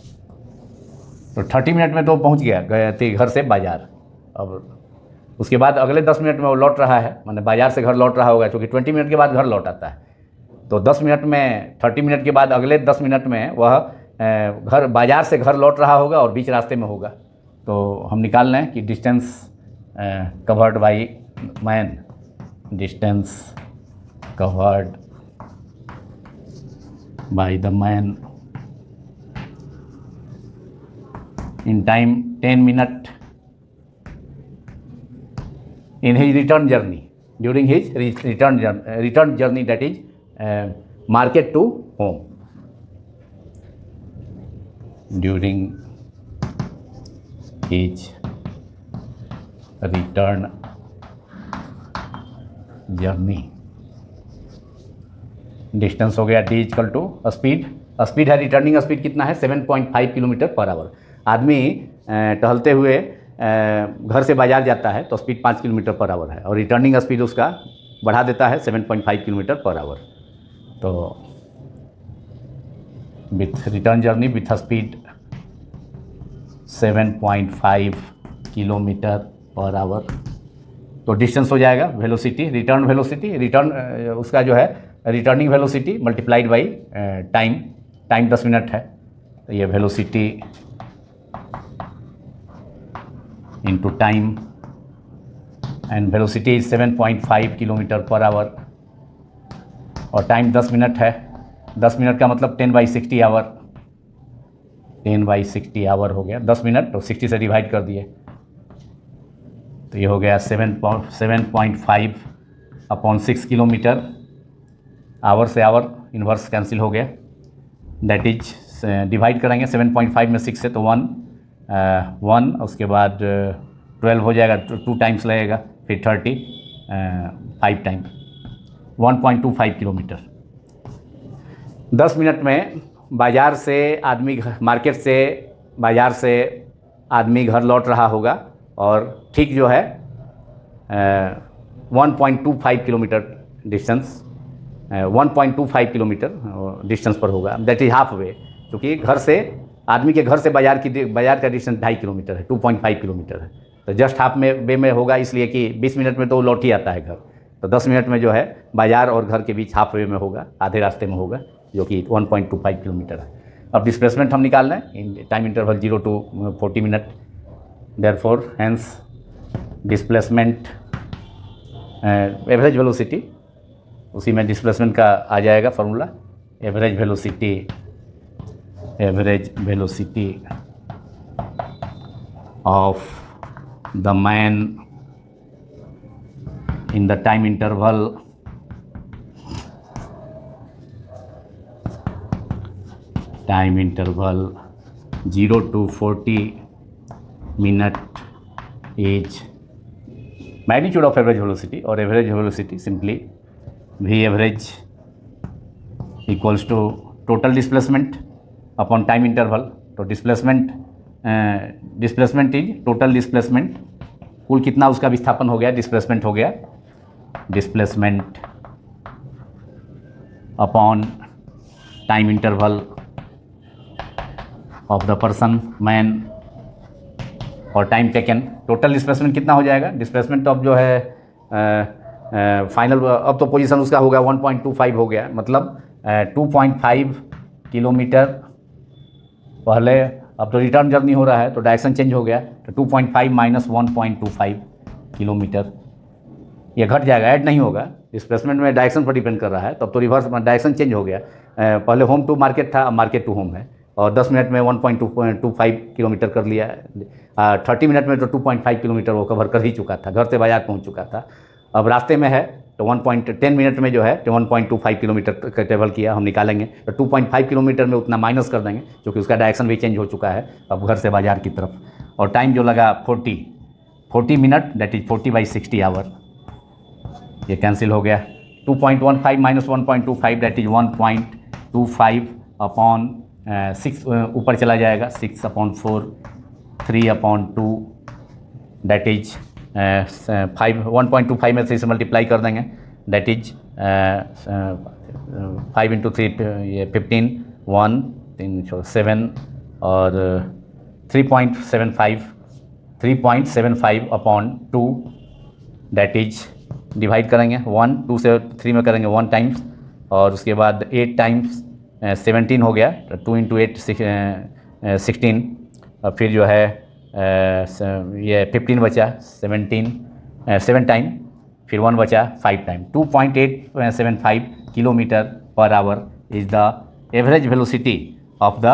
तो 30 मिनट में तो पहुंच गया थे घर से बाज़ार, अब उसके बाद अगले 10 मिनट में वो लौट रहा है, माने बाज़ार से घर लौट रहा होगा, क्योंकि 20 मिनट के बाद घर लौट आता है। तो 10 मिनट में, 30 मिनट के बाद अगले 10 मिनट में वह घर बाज़ार से घर लौट रहा होगा और बीच रास्ते में होगा। तो हम निकाल लें कि distance covered by man, distance covered by the man in time 10 minute in his return journey, during his return journey, that is market to home during his return journey. Distance हो गया d equal to speed, speed है returning speed कितना है 7.5 kilometre per our. आदमी टहलते हुए घर से बाजार जाता है तो स्पीड 5 किलोमीटर पर आवर है और रिटर्निंग स्पीड उसका बढ़ा देता है 7.5 किलोमीटर पर आवर। तो with return journey with speed 7.5 kilometre per hour, तो डिस्टेंस हो जाएगा वेलोसिटी, रिटर्न वेलोसिटी, रिटर्न उसका जो है returning velocity multiplied by time, time 10 minute है तो ये velocity into time and velocity is 7.5 kilometre per hour और टाइम 10 मिनट है। 10 मिनट का मतलब 10/60 आवर, 10/60 आवर हो गया 10 मिनट, तो 60 से डिवाइड कर दिए तो ये हो गया 7.5 अपॉन 6 किलोमीटर। आवर से आवर इन्वर्स कैंसिल हो गया, दैट इज डिवाइड करेंगे 7.5 में 6 से तो 1 उसके बाद 12 हो जाएगा, 2 टाइम्स लगेगा, फिर 30 5 टाइम 1.25 किलोमीटर। 10 मिनट में बाज़ार से आदमी मार्केट से बाज़ार से आदमी घर लौट रहा होगा और ठीक जो है 1.25 किलोमीटर डिस्टेंस 1.25 किलोमीटर डिस्टेंस पर होगा, दैट इज हाफ वे, क्योंकि घर से आदमी के घर से बाज़ार का डिस्टेंस 2.5 किलोमीटर है, 2.5 किलोमीटर है, तो जस्ट हाफ में वे में होगा, इसलिए कि 20 मिनट में तो लौट ही आता है घर, तो 10 मिनट में जो है बाज़ार और घर के बीच हाफ वे में होगा, आधे रास्ते में होगा, जो कि 1.25 किलोमीटर है। अब डिस्प्लेसमेंट हम निकाल रहे हैं in time interval 0 to 40 minute, therefore hence displacement average velocity, उसी में डिस्प्लेसमेंट का आ जाएगा formula, average velocity of the man in the time interval time interval 0 to 40 minute is magnitude of average velocity, और average velocity simply V average equals to total displacement upon time interval, तो displacement is total displacement, कुल कितना उसका विस्थापन हो गया, displacement हो गया, displacement upon time interval of the person man और टाइम टेकन, टोटल डिस्प्लेसमेंट कितना हो जाएगा, डिस्प्लेसमेंट ऑफ जो है फाइनल अब तो पोजीशन उसका होगा 1.25 हो गया, मतलब 2.5 किलोमीटर पहले, अब तो रिटर्न जर्नी हो रहा है तो डायरेक्शन चेंज हो गया, तो 2.5 माइनस 1.25 किलोमीटर, ये घट जाएगा, ऐड नहीं होगा, डिस्प्लेसमेंट में डायरेक्शन पर डिपेंड कर रहा है, तब तो रिवर्स डायरेक्शन चेंज हो गया, पहले होम टू मार्केट था, अब मार्केट टू होम है, और 10 मिनट में 1.25 किलोमीटर कर लिया, 30 मिनट में तो 2.5 किलोमीटर वो कवर कर ही चुका था, घर से बाजार पहुंच चुका था, अब रास्ते में है तो 10 मिनट में जो है 1.25 किलोमीटर का ट्रेवल किया, हम निकालेंगे तो 2.5 किलोमीटर में उतना माइनस कर देंगे, क्योंकि उसका डायरेक्शन भी चेंज हो चुका है अब घर से बाजार की तरफ, और टाइम जो लगा 40 मिनट, दैट इज 40/60 आवर, ये कैंसिल हो गया, 2.15 माइनस 1.25 दैट इज 1.25 अपॉन 6 ऊपर चला जाएगा, 6/4 3/2 दैट इज 1.25 में 3 से मल्टीप्लाई कर देंगे, दैट इज 5 × 3 ये 15 1 3 7 और 3.75 अपॉन 2 दैट इज डिवाइड करेंगे 1 2 से 3 में करेंगे 1 टाइम्स, और उसके बाद 8 टाइम्स 17 हो गया, 2 × 8 16, और फिर जो है ये 15 बचा 7 टाइम, फिर 1 बचा 5 time, 2.875 kilometre per hour is the average velocity of the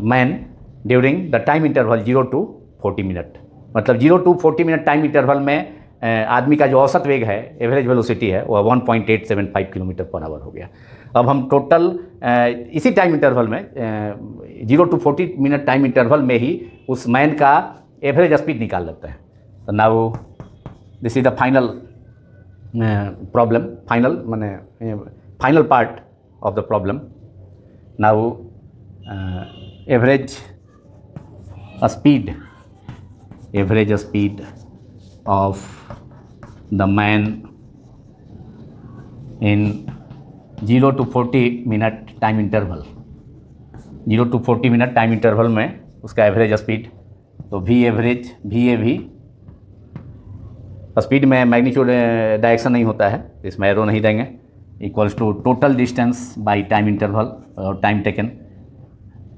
man during the time interval 0 to 40 minute, मतलब 0 to 40 मिनट टाइम इंटरवल में आदमी का जो औसत वेग है, एवरेज वेलोसिटी है, वह 1.875 किलोमीटर पर आवर हो गया। अब हम टोटल इसी टाइम इंटरवल में 0 to 40 मिनट टाइम इंटरवल में ही उस मैन का एवरेज स्पीड निकाल लेते हैं। तो now this is the final problem, final part of the problem. Now average speed of the man in 0 to 40 minute time interval, 0 to 40 minute time interval में उसका average speed. तो V average, VAV speed में magnitude direction नहीं होता है, इसमें arrow नहीं देंगे, equals to total distance by time interval और time taken.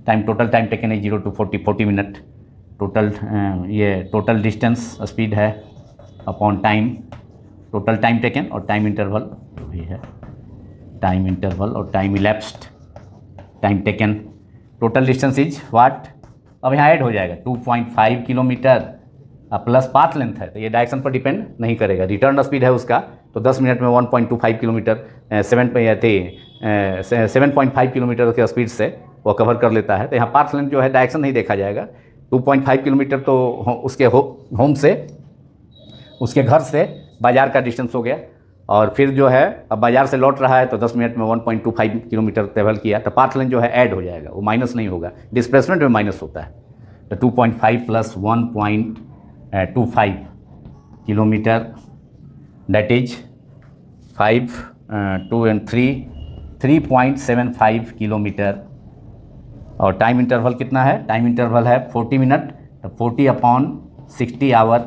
Total time taken है 0 to 40 मिनट। टोटल ये टोटल डिस्टेंस स्पीड है upon time, total time taken और टाइम इंटरवल भी है, टाइम इंटरवल और time elapsed, time taken. Total distance is what, अब यहाँ ऐड हो जाएगा 2.5 किलोमीटर प्लस पाथ लेंथ है, तो ये डायरेक्शन पर डिपेंड नहीं करेगा। रिटर्न स्पीड है उसका, तो 10 मिनट में 1.25 किलोमीटर 7.5 किलोमीटर के स्पीड से वो कवर कर लेता है। तो यहाँ पाथ लेंथ जो है डायरेक्शन नहीं देखा जाएगा। 2.5 किलोमीटर तो उसके होम से, उसके घर से बाज़ार का डिस्टेंस हो गया, और फिर जो है अब बाज़ार से लौट रहा है तो 10 मिनट में 1.25 किलोमीटर ट्रेवल किया, तो पाथ लेंथ जो है ऐड हो जाएगा, वो माइनस नहीं होगा, डिस्प्लेसमेंट में माइनस होता है। तो 2.5 plus 1.25 kilometre, that is 5, 2 and 3, 3.75 kilometre. और टाइम इंटरवल कितना है, टाइम इंटरवल है 40 मिनट, तो 40/60 आवर।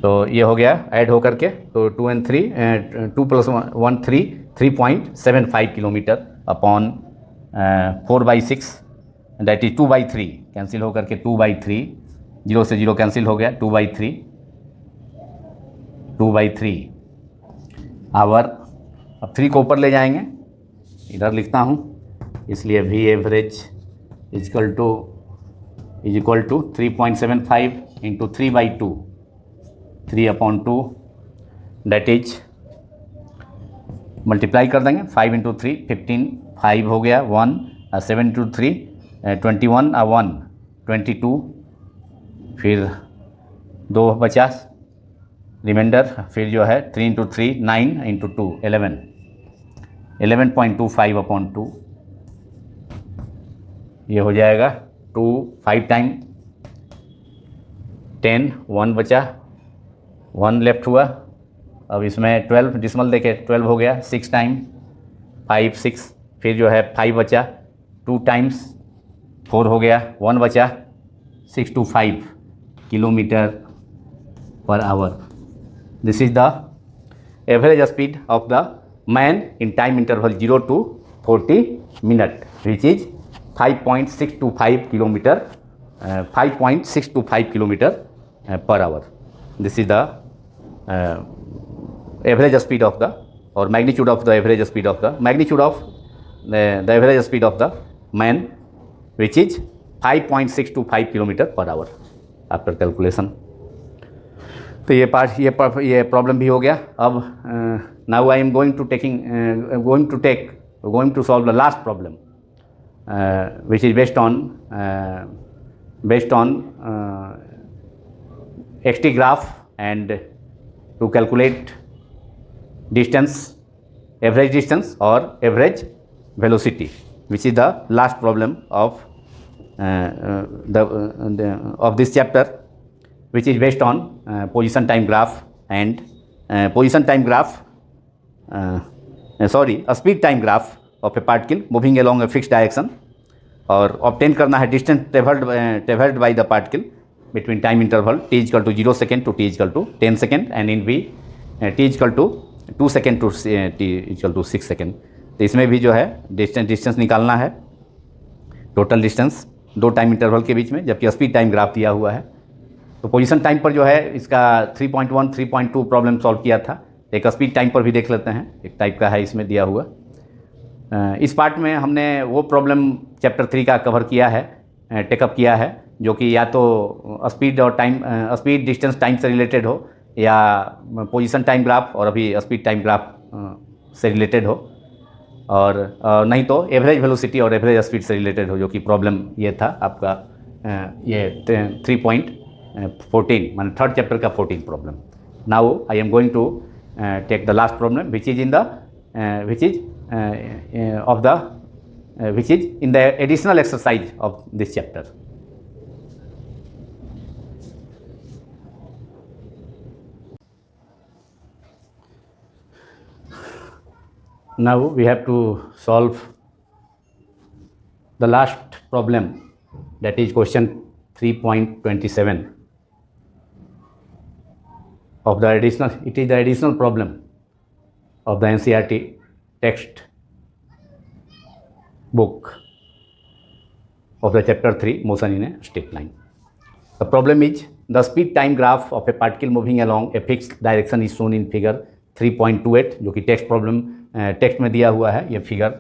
तो ये हो गया ऐड हो करके, तो 2 and 3, 2 + 1 3, 3.75 kilometre upon 4/6, that is 2/3, cancel हो करके 2/3, 0 से 0 कैंसिल हो गया, 2/3 आवर। अब 3 को ऊपर ले जाएंगे, इधर लिखता हूँ, इसलिए v average is equal to 3.75 into 3/2, 3/2, that is multiply कर देंगे, 5 × 3 15, 5 हो गया 1, 7 × 3 21, 1 22, फिर 2 बचा रिमाइंडर, फिर जो है 3 × 3 9 × 2 11, 11.25/2, ये हो जाएगा 2 5 टाइम 10, 1 बचा, 1 लेफ्ट हुआ। अब इसमें 12 डिसमल देके 12 हो गया, 6 टाइम 5 6, फिर जो है 5 बचा, 2 टाइम्स 4 हो गया, 1 बचा, 6 to 5 kilometre per hour. This is the average speed of the man in time interval 0 to 40 minute, which is 5.625 kilometre, 5.625 kilometre per hour. This is the average speed of the, और magnitude of the average speed of the, magnitude of the average speed of the man which is 5.625 kilometre per hour after calculation. तो ये problem भी हो गया। अब now I am going to solve the last problem, which is based on XT graph, and to calculate distance, average distance or average velocity, which is the last problem of of this chapter, which is based on position time graph and speed time graph of a particle moving along a fixed direction, और obtain करना है distance travelled by the particle between time interval t = 0 second to t = 10 second, and in v t = 2 second to t = 6 second. तो इसमें भी जो है distance निकालना है, टोटल डिस्टेंस 2 टाइम इंटरवल के बीच में, जबकि स्पीड टाइम ग्राफ दिया हुआ है। तो पोजीशन टाइम पर जो है इसका 3.1 3.2 प्रॉब्लम सॉल्व किया था। एक स्पीड टाइम पर भी देख लेते हैं, एक टाइप का है इसमें दिया हुआ। इस पार्ट में हमने वो प्रॉब्लम चैप्टर 3 का कवर किया है, टेकअप किया है, जो कि या तो स्पीड और टाइम, स्पीड डिस्टेंस टाइम से रिलेटेड हो, या पोजीशन टाइम ग्राफ और अभी स्पीड टाइम ग्राफ से रिलेटेड हो, और नहीं तो एवरेज वेलोसिटी और एवरेज स्पीड से रिलेटेड हो, जो कि प्रॉब्लम ये था आपका ये 3.14 मान थर्ड चैप्टर का 14 problem. Now I am going to take the last problem which is in the which is in the additional exercise of this chapter. Now we have to solve the last problem, that is question 3.27 of the additional. It is the additional problem of the NCERT text book of the chapter 3 motion in a straight line. The problem is the speed time graph of a particle moving along a fixed direction is shown in figure 3.28, जो कि text problem text में दिया हुआ है. ये figure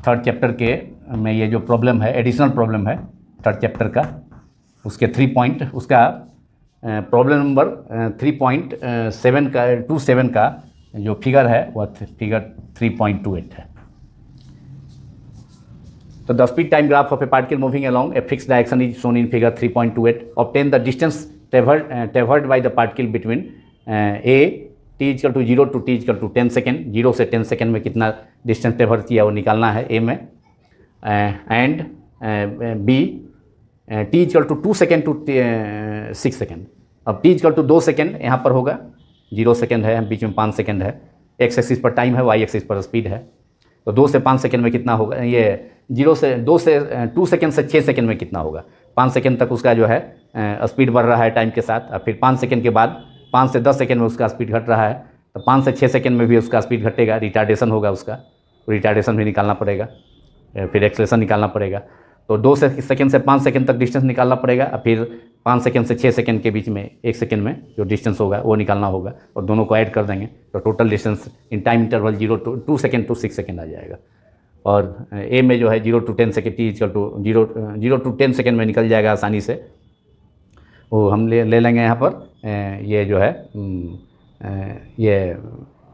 third chapter के में ये जो प्रॉब्लम है, एडिशनल प्रॉब्लम है थर्ड चैप्टर का, उसके 3 पॉइंट, उसका प्रॉब्लम नंबर 3.7 का 27 का जो फिगर है वह फिगर 3.28 है. So the speed time graph of a particle moving along a fixed direction is shown in figure 3.28. Obtain the distance traversed by the particle between a t is equal to 0 to t is equal to 10 second. 0 से 10 second में कितना distance ट्रेवर्स किया वो निकालना है a में, and b t is equal to 2 second to 6 second. अब t is equal to 2 second यहाँ पर होगा, 0 सेकेंड है, बीच में 5 सेकेंड है, x एक्सिस पर टाइम है, y एक्सिस पर स्पीड है. तो 2 से 5 सेकेंड में कितना होगा, ये 2 से 2 सेकेंड से 6 सेकेंड में कितना होगा. 5 सेकेंड तक उसका जो है स्पीड बढ़ रहा है टाइम के साथ, और फिर 5 सेकेंड के बाद 5 से 10 सेकेंड में उसका स्पीड घट रहा है, तो 5 से 6 सेकेंड में भी उसका स्पीड घटेगा, रिटार्डेशन होगा उसका, रिटार्डेशन भी निकालना पड़ेगा, फिर एक्सेलरेशन निकालना पड़ेगा. तो 2 सेकेंड से 5 सेकेंड तक डिस्टेंस निकालना पड़ेगा, और फिर 5 सेकेंड से 6 सेकेंड के बीच में 1 सेकेंड में जो डिस्टेंस होगा वो निकालना होगा, और दोनों को ऐड कर देंगे तो total distance in time interval 0 to 2 second to 6 second आ जाएगा. और ए में जो है 0 to 10 second, t equal to 0 to 10 second में निकल जाएगा आसानी से. वो हम ले लेंगे यहाँ पर ये जो है ये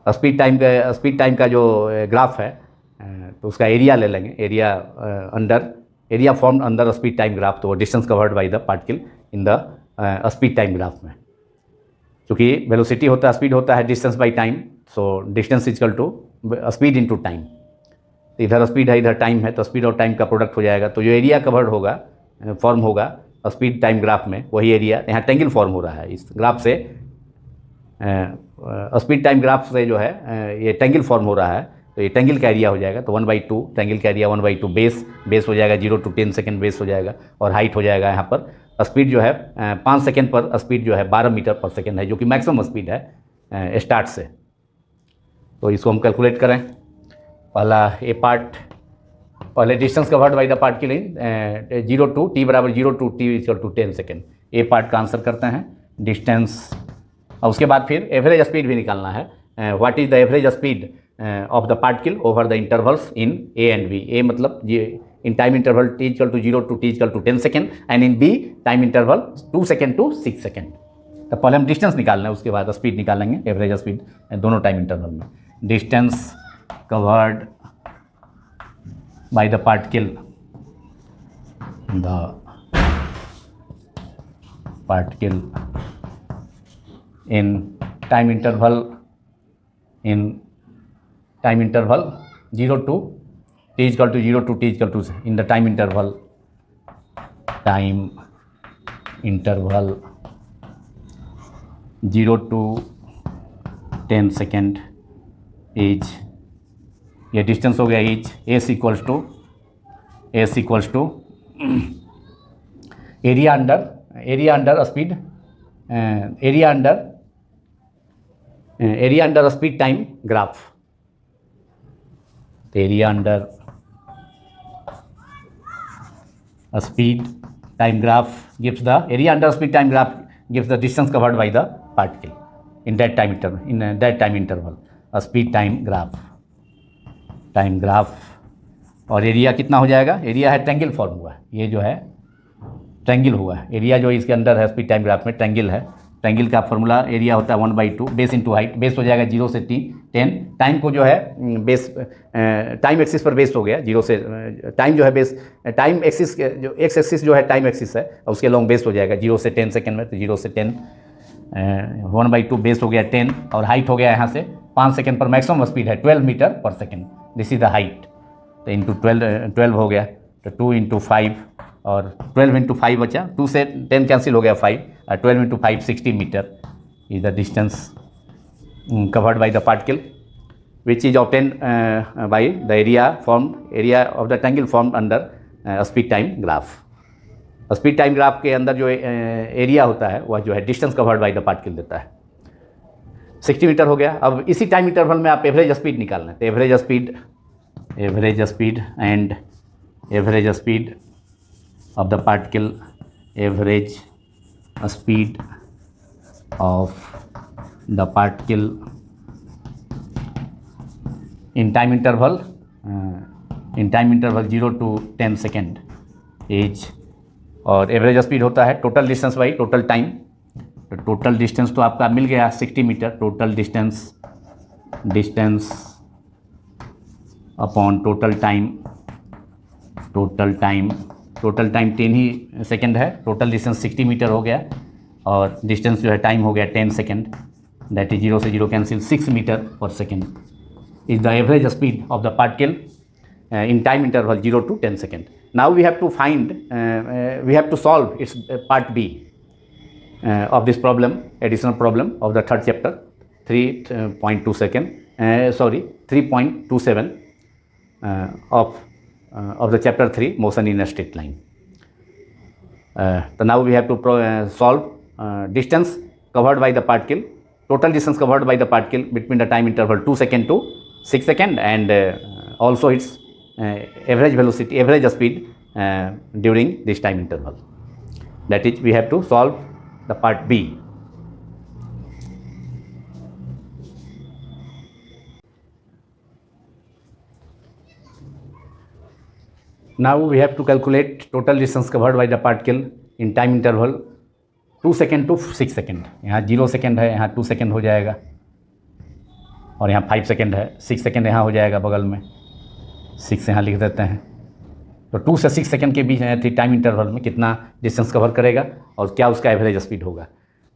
स्पीड टाइम का जो ग्राफ है, तो उसका एरिया ले लेंगे, area formed under speed time graph. तो distance covered by the particle in the speed time graph में, क्योंकि वेलोसिटी होता है, स्पीड होता है distance by time, so distance equal to speed into time. इधर स्पीड है, इधर टाइम है, तो स्पीड और टाइम का प्रोडक्ट हो जाएगा. तो जो एरिया कवर्ड होगा, फॉर्म होगा स्पीड टाइम ग्राफ में, वही एरिया यहाँ टेंगल फॉर्म हो रहा है इस ग्राफ से. स्पीड टाइम ग्राफ से जो है ये टेंगल फॉर्म हो रहा है, तो ये टेंगल का एरिया हो जाएगा. तो 1/2 टेंगल का एरिया 1/2 बेस हो जाएगा, 0 to 10 सेकेंड बेस हो जाएगा, और हाइट हो जाएगा यहाँ पर. स्पीड जो है 5 सेकेंड पर स्पीड जो है 12 मीटर पर सेकेंड है, जो कि मैक्सिमम स्पीड है स्टार्ट से. तो इसको हम कैलकुलेट करें. पहला ए पार्ट, पहले distance covered by the particle in 0 to t बराबर 0 to t equal to 10 second. A part का आंसर करते हैं डिस्टेंस, और उसके बाद फिर एवरेज स्पीड भी निकालना है. What is the average speed of the particle over the intervals in A and B. A मतलब in time interval t equal to 0 to t equal to 10 second, and in B time interval 2 second to 6 second. तो पहले हम distance निकालना है, उसके बाद speed निकालेंगे, average speed दोनों टाइम इंटरवल में. Distance covered by the particle in time interval 0 to t equal to 0 to t equal to in the time interval 0 to 10 second is, ये डिस्टेंस हो गया is. S equals to area under speed, area under speed time graph. तो area under speed time graph gives the area under speed time graph gives the distance covered by the particle in that time interval. Speed time graph और area कितना हो जाएगा, area है triangle form हुआ है, ये जो है ट्रायंगल हुआ है। एरिया जो इसके अंदर है स्पीड टाइम ग्राफ में ट्रायंगल है। ट्रायंगल का फॉर्मूला एरिया होता है 1/2 बेस इंटू हाइट। बेस हो जाएगा 0 से 10। टाइम को जो है बेस टाइम एक्सिस पर बेस्ड हो गया। 0 से टाइम जो है बेस टाइम एक्सिस जो एक्स एक्सिस जो है टाइम एक्सिस है और उसके लॉन्ग बेस्ड हो जाएगा 0 से 10 सेकेंड में। तो 0 से 10 1/2 बेस्ड हो गया 10 और हाइट हो गया यहाँ से 5 सेकेंड पर मैक्सिमम स्पीड है 12 metre per second. This is the height. तो इंटू 12 हो गया तो 2 इंटू 5 और 12 इंटू 5 बचा। 2 से 10 कैंसिल हो गया 5 और 12 into 5 60 metre is the distance covered by the particle which is obtain by the area of the triangle formed under speed time graph. Speed time graph के अंदर जो एरिया होता है वह जो है distance covered by the particle देता है। 60 मीटर हो गया। अब इसी टाइम इंटरवल में आप एवरेज स्पीड निकालना है। तो average speed of the particle, average speed of the particle in time interval 0 to 10 second एज। और एवरेज स्पीड होता है total distance by total time. तो टोटल डिस्टेंस तो आपका मिल गया 60 metre. Total distance upon total time 10 ही सेकेंड है। टोटल डिस्टेंस 60 मीटर हो गया और डिस्टेंस जो है टाइम हो गया 10 सेकेंड। दैट इज 0 से 0 cancel 6 metre per second is the average speed of the particle in time interval 0 to 10 second. Now we have to solve its part B of this problem, additional problem of the third chapter 3.27 of the chapter 3 motion in a straight line. So now we have to solve distance covered by the particle, total distance covered by the particle between the time interval 2 second to 6 second and also its average velocity, average speed during this time interval. That is, we have to solve the part B. Now we have to calculate total distance covered by the particle in time interval 2 second to 6 second. यहाँ 0 second है, यहाँ 2 second हो जाएगा और यहाँ 5 second है। 6 second यहाँ हो जाएगा बगल में, 6 यहाँ लिख देते हैं। तो 2 से 6 सेकेंड के बीच टाइम इंटरवल में कितना डिस्टेंस कवर करेगा और क्या उसका एवरेज स्पीड होगा।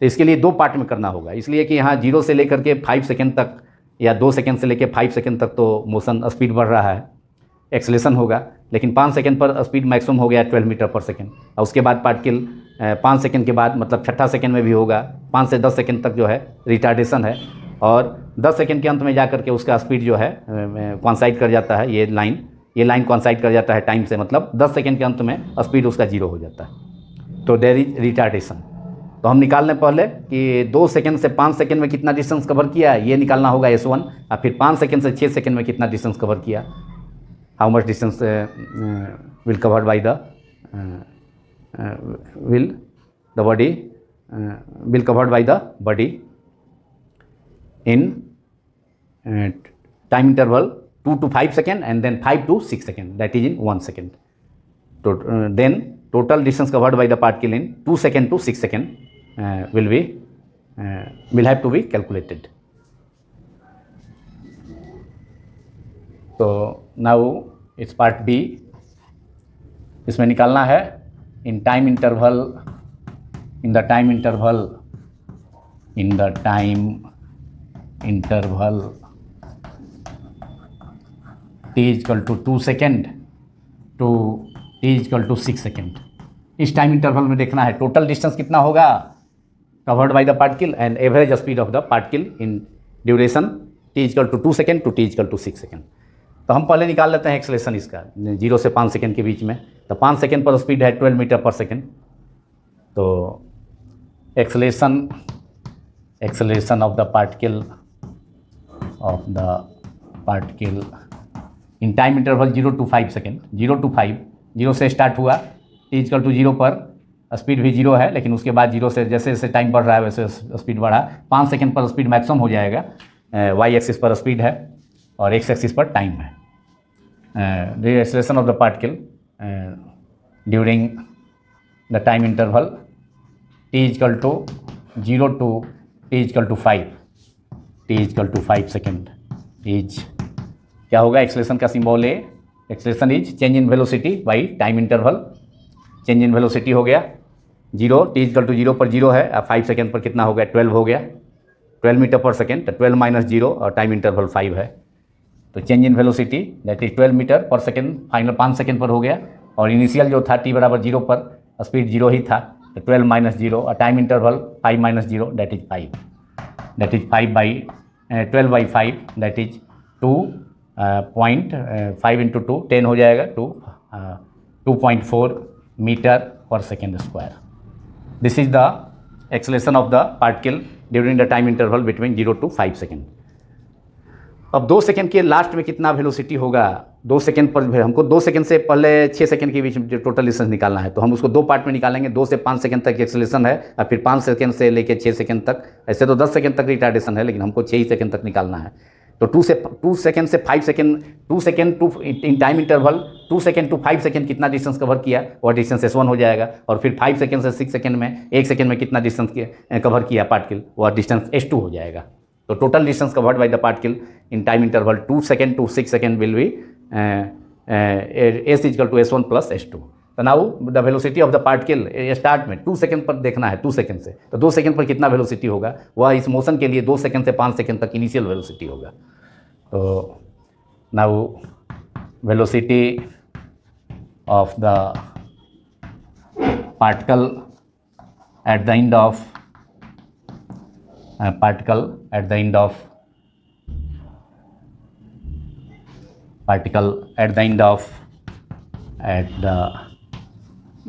तो इसके लिए 2 पार्ट में करना होगा, इसलिए कि यहाँ 0 से लेकर के 5 सेकेंड तक या 2 सेकेंड से लेकर 5 सेकेंड तक तो मोशन स्पीड बढ़ रहा है, एक्सेलेरेशन होगा। लेकिन 5 सेकेंड पर स्पीड मैक्सिमम हो गया 12 मीटर पर सेकेंड और उसके बाद पार्टिकल 5 सेकेंड के बाद मतलब छठा सेकेंड में भी होगा। 5 से 10 सेकेंड तक जो है रिटार्डेशन है और 10 सेकेंड के अंत में जा करके उसका स्पीड जो है कॉन्साइड कर जाता है। ये लाइन कॉन्साइड कर जाता है टाइम से, मतलब 10 सेकेंड के अंत में स्पीड उसका 0 हो जाता है। तो देयर इज रिटार्डेशन। तो हम निकालने पहले कि 2 सेकेंड से 5 सेकेंड में कितना डिस्टेंस कवर किया है ये निकालना होगा S1 और फिर 5 सेकेंड से 6 सेकेंड में कितना डिस्टेंस कवर किया, how much distance will covered by the body will covered by the body in time interval 2 to 5 second and then 5 to 6 second, that is in 1 second. Then total distance covered by the particle in 2 second to 6 second will have to be calculated. So now it's part B. इसमें निकालना है in the time interval t is equal to 2 second to t is equal to 6 second. इस time interval में देखना है total distance कितना होगा covered by the particle and average speed of the particle in duration t is equal to 2 second to t is equal to 6 second. तो हम पहले निकाल लेते हैं एक्सेलेरेशन इसका 0 से 5 सेकेंड के बीच में। तो 5 सेकेंड पर स्पीड है 12 मीटर पर सेकेंड। तो acceleration of the particle in time interval 0 to 5 second, 0 to 5, 0 से स्टार्ट हुआ, t इक्वल टू 0 पर स्पीड भी 0 है, लेकिन उसके बाद 0 से जैसे जैसे टाइम बढ़ रहा है वैसे स्पीड बढ़ा। 5 सेकेंड पर स्पीड मैक्सिमम हो जाएगा। y एक्सिस पर स्पीड है और x एक्सिस पर टाइम है। The acceleration of the particle during the time interval t is equal to 0 to t is equal to 5, t is equal to 5 second is क्या होगा, एक्सेलेरेशन का सिंबल है, acceleration is change in velocity by time interval, change in velocity हो गया 0, t is equal to 0 पर 0 है, अब 5 second पर कितना हो गया, 12 हो गया, 12 मीटर पर सेकेंड, तो 12 माइनस 0 और टाइम इंटरवल 5 है, तो change in velocity that is 12 metre per second, final 5 second पर हो गया, और इनिशियल जो था t बराबर 0 पर स्पीड 0 ही था, तो 12 माइनस 0 और time interval 5 minus 0 that is 5, that is 5 by 12 by 5 that is 2.5 into 2 10 हो जाएगा, 2.4 metre per second square. This is the acceleration of the particle during the time interval between 0 to 5 second. अब 2 second के last में कितना velocity होगा, 2 second पर हमको 2 second से पहले 6 सेकेंड के बीच में टोटल डिस्टेंस निकालना है, तो हम उसको 2 पार्ट में निकालेंगे. 2 से 5 सेकेंड तक एक्सेलेरेशन है और फिर 5 सेकेंड से लेकर 6 सेकेंड तक, ऐसे तो 10 सेकेंड तक रिटार्डेशन है लेकिन हमको 6 ही सेकेंड तक निकालना है. तो 2 सेकेंड से 5 second, 2 second to in time interval 2 second to 5 second कितना डिस्टेंस कवर किया, वह डिस्टेंस S1 हो जाएगा, और फिर 5 सेकेंड से 6 सेकेंड में 1 सेकेंड में कितना डिस्टेंस कवर किया पार्टिकल, वह डिस्टेंस S2 हो जाएगा. तो total distance covered by the particle in time interval 2 second to 6 second will be S is equal to S1 plus S2. तो now the velocity of the particle start में 2 second पर देखना है, 2 second से, तो 2 सेकेंड पर कितना वेलोसिटी होगा, वह इस मोशन के लिए 2 सेकेंड से 5 सेकेंड तक इनिशियल वेलोसिटी होगा. तो now velocity of the particle at the end of particle at the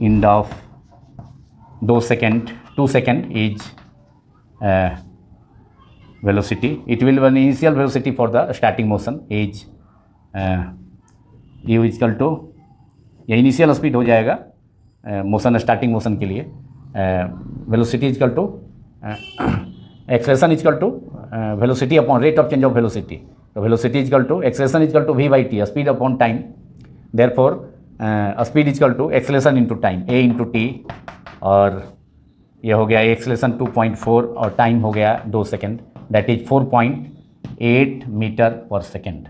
end of 2 second is velocity. It will be an initial velocity for the starting motion is u is equal to, ये initial speed हो जाएगा motion, starting motion के लिए. Velocity equal to acceleration equal to velocity upon rate of change of velocity. तो velocity equal to acceleration equal to v by T, speed upon time, therefore speed is equal to acceleration into time a into T, और ये हो गया acceleration 2.4 और time हो गया 2 second, that is 4.8 metre per second.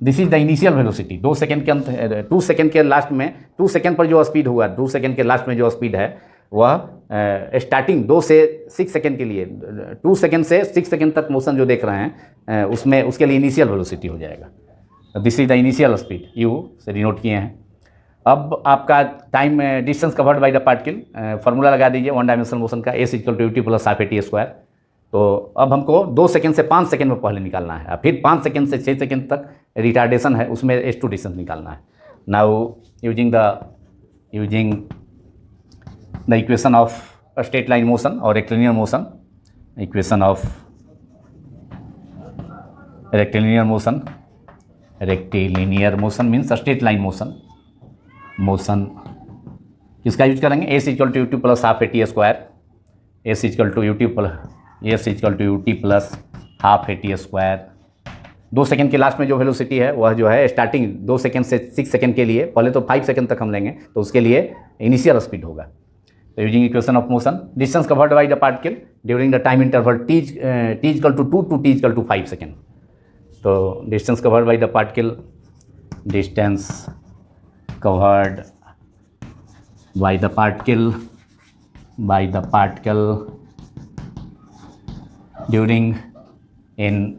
This is the initial velocity. 2 second के अंत 2 second के लास्ट में 2 सेकेंड पर जो स्पीड हुआ, 2 सेकेंड के लास्ट में जो स्पीड है वह स्टार्टिंग 2 से 6 सेकेंड के लिए, 2 सेकेंड से 6 सेकेंड तक मोशन जो देख रहे हैं उसमें उसके लिए इनिशियल वेलोसिटी हो जाएगा. This is the initial speed, u से डिनोट किए हैं. अब आपका time distance covered by the particle, formula लगा दीजिए 1 डायमेंशनल मोशन का, S equal to ut plus half AT square. तो अब हमको 2 सेकेंड से 5 सेकेंड में पहले निकालना है, फिर 5 सेकेंड से 6 सेकेंड तक रिटार्डेशन है, उसमें S2 डिस्टेंस निकालना है. Now using the equation of straight line motion और rectilinear motion, equation of rectilinear motion means straight line motion किसका यूज करेंगे, S equal to ut plus half AT square, S equal to ut plus half AT square. 2 second के last में जो velocity है वह जो है स्टार्टिंग 2 सेकेंड से 6 सेकेंड के लिए, पहले तो 5 सेकेंड तक हम लेंगे, तो उसके लिए इनिशियल स्पीड होगा. तो using equation of motion, distance covered by the particle during the time interval t equal to 2 to t equal to 5 second. तो distance covered by the particle, distance covered by the particle during in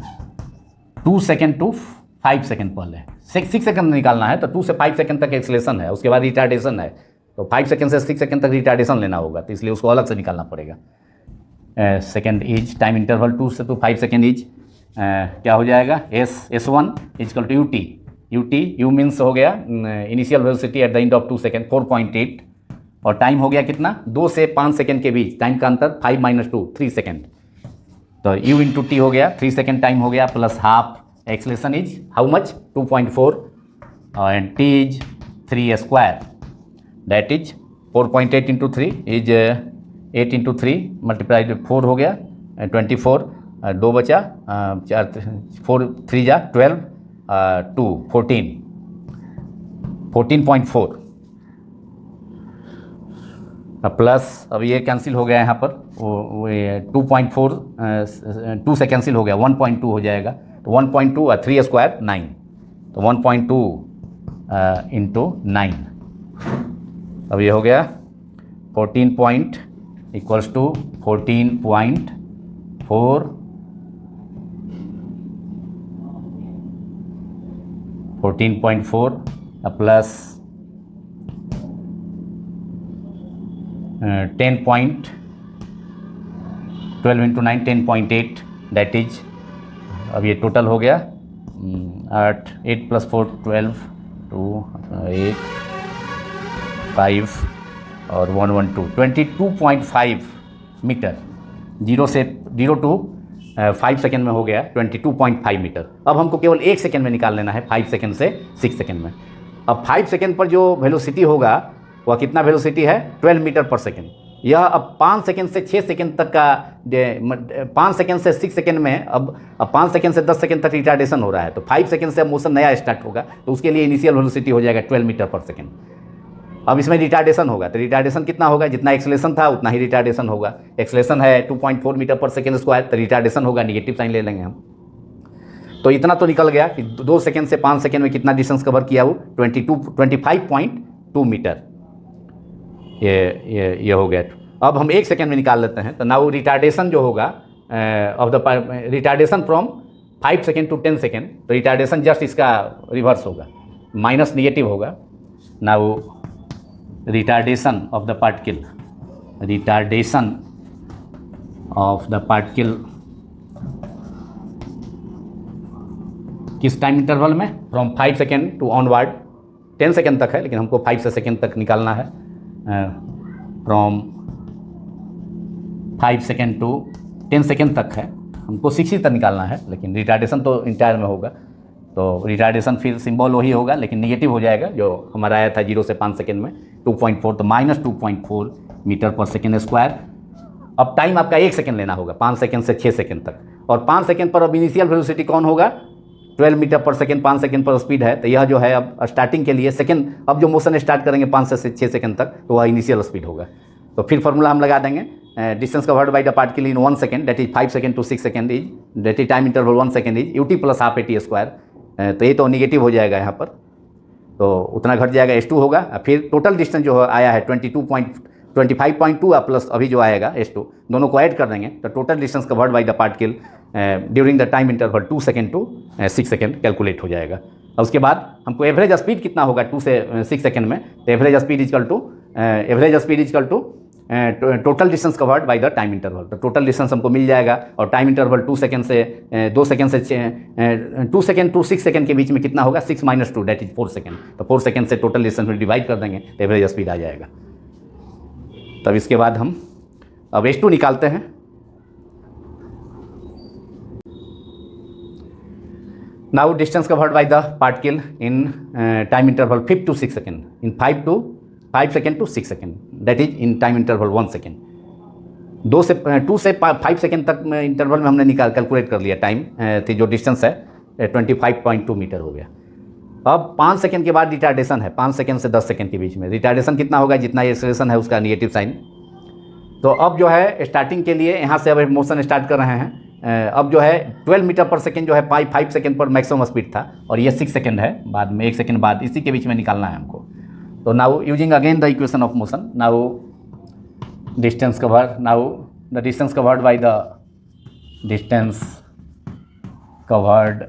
2 second to 5 second, पहले 6 second निकालना है, तो 2 से 5 second तक acceleration है, उसके बाद रिटार्डेशन है, तो 5 सेकेंड से 6 सेकेंड तक रिटार्डेशन लेना होगा, तो इसलिए उसको अलग से निकालना पड़ेगा. सेकेंड इज टाइम इंटरवल 2 से 5 सेकेंड इज क्या हो जाएगा, S1 is equal to ut, u means हो गया initial velocity at the end of 2 second 4.8, और टाइम हो गया कितना, 2 से 5 सेकेंड के बीच टाइम का अंतर 5 माइनस 2 3 सेकेंड, तो u इंटू टी हो गया 3 सेकेंड टाइम हो गया, plus half acceleration is how much 2.4 and t is 3 square, that is 4.8 into 3 is 8 into 3 multiplied 4 हो गया 24, 2 बचा 4 3 जा 12 2 14.4 अब प्लस, अब ये कैंसिल हो गया यहाँ पर, वो 2.4 2 से कैंसिल हो गया, 1.2 हो जाएगा, तो 1.2 और 3 स्क्वायर 9, तो 1.2 इंटू 9, अब ये हो गया 14 point equals to 14.4 plus 10.12 into 9 10.8, that is, अब ये टोटल हो गया 8 + 4 12 2 8 5 और 1 1 2 22.5 मीटर, 0 टू 5 सेकेंड में हो गया 22.5 मीटर। अब हमको केवल 1 सेकेंड में निकाल लेना है, 5 सेकेंड से 6 सेकेंड में। अब 5 सेकेंड पर जो वेलोसिटी होगा वह कितना वेलोसिटी है, 12 मीटर पर सेकेंड। यह अब 5 सेकेंड से 6 सेकेंड तक का 5 सेकेंड से 6 सेकेंड में अब 5 सेकेंड से 10 सेकेंड तक रिटार्डेशन हो रहा है, तो 5 सेकेंड से अब मोशन नया स्टार्ट होगा, तो उसके लिए इनिशियल वेलोसिटी हो जाएगा 12 मीटर पर सेकेंड। अब इसमें रिटार्डेशन होगा, तो रिटार्डेशन कितना होगा, जितना एक्सेलेरेशन था उतना ही रिटार्डेशन होगा। एक्सेलेरेशन है 2.4 मीटर पर सेकेंड स्क्वायर, तो रिटार्डेशन होगा, निगेटिव साइन ले लेंगे हम। तो इतना तो निकल गया कि 2 सेकेंड से 5 सेकेंड में कितना डिस्टेंस कवर किया, वो 25.2 मीटर, ये हो गया। अब हम 1 सेकेंड में निकाल लेते हैं, तो नाउ रिटार्डेशन जो होगा of the retardation from 5 second to 10 second, तो रिटार्डेशन जस्ट इसका रिवर्स होगा, माइनस निगेटिव होगा। Now retardation of the particle किस टाइम इंटरवल में, from 5 second to onward, 10 second तक है लेकिन हमको 5 से सेकेंड तक निकालना है, फ्रॉम 5 सेकेंड टू 10 सेकेंड तक है, हमको 60 तक निकालना है, लेकिन रिटार्डेशन तो इंटायर में होगा, तो रिटार्डेशन फिर सिंबल वही होगा लेकिन निगेटिव हो जाएगा, जो हमारा आया था 0 से 5 सेकेंड में 2.4, तो -2.4 मीटर पर सेकेंड स्क्वायर। अब टाइम आपका 1 सेकेंड लेना होगा, 5 सेकेंड से 6 सेकेंड तक, और 5 सेकेंड पर अब इनिशियल वेलोसिटी कौन होगा, 12 मीटर पर सेकेंड, 5 सेकेंड पर स्पीड है, तो यह जो है अब स्टार्टिंग के लिए सेकेंड, अब जो मोशन स्टार्ट करेंगे 5 से 6 सेकेंड तक, तो वह इनिशियल स्पीड होगा। तो फिर फॉर्मूला हम लगा देंगे, distance covered by the particle in 1 second, that is 5 second to 6 second is, that is time interval 1 second is ut + ½ at square. तो ये तो निगेटिव हो जाएगा यहाँ पर, तो उतना घट जाएगा, S2 होगा। फिर टोटल डिस्टेंस जो आया है 25.2 प्लस अभी जो आएगा S2, दोनों को ऐड कर देंगे, तो total distance covered by the particle during the time interval 2 second to 6 second calculate हो जाएगा। और उसके बाद हमको एवरेज स्पीड कितना होगा 2 से 6 सेकेंड में, तो average speed is equal to total distance covered by the time interval. तो टोटल डिस्टेंस हमको मिल जाएगा, और टाइम इंटरवल 2 सेकेंड से 2 सेकेंड से 2 सेकेंड टू 6 सेकेंड के बीच में कितना होगा, 6 - 2 दैट इज 4 सेकेंड। तो 4 सेकेंड से टोटल डिस्टेंस में डिवाइड कर देंगे तो एवरेज स्पीड आ जाएगा। तब इसके बाद हम अब S2 निकालते हैं। Now distance covered by the particle in time interval 5 to 6 second, in 5 second to 6 second, that is in time interval 1 second. 2 से 5 सेकेंड तक में इंटरवल में हमने कैलकुलेट कर लिया टाइम, तो जो डिस्टेंस है 25.2 मीटर हो गया। अब 5 सेकेंड के बाद रिटार्डेशन है, 5 सेकेंड से 10 सेकेंड के बीच में रिटार्डेशन कितना होगा, जितना एक्सेलरेशन है उसका निगेटिव साइन। तो अब जो है स्टार्टिंग के लिए यहाँ से अब मोशन स्टार्ट कर रहे हैं, अब जो है 12 मीटर पर सेकेंड जो है 5 सेकेंड पर मैक्सिमम स्पीड था, और ये 6 सेकेंड है, बाद में 1 सेकेंड बाद इसी के बीच में निकालना है हमको। तो now using again the equation of motion, now distance covered, now the distance covered by the distance covered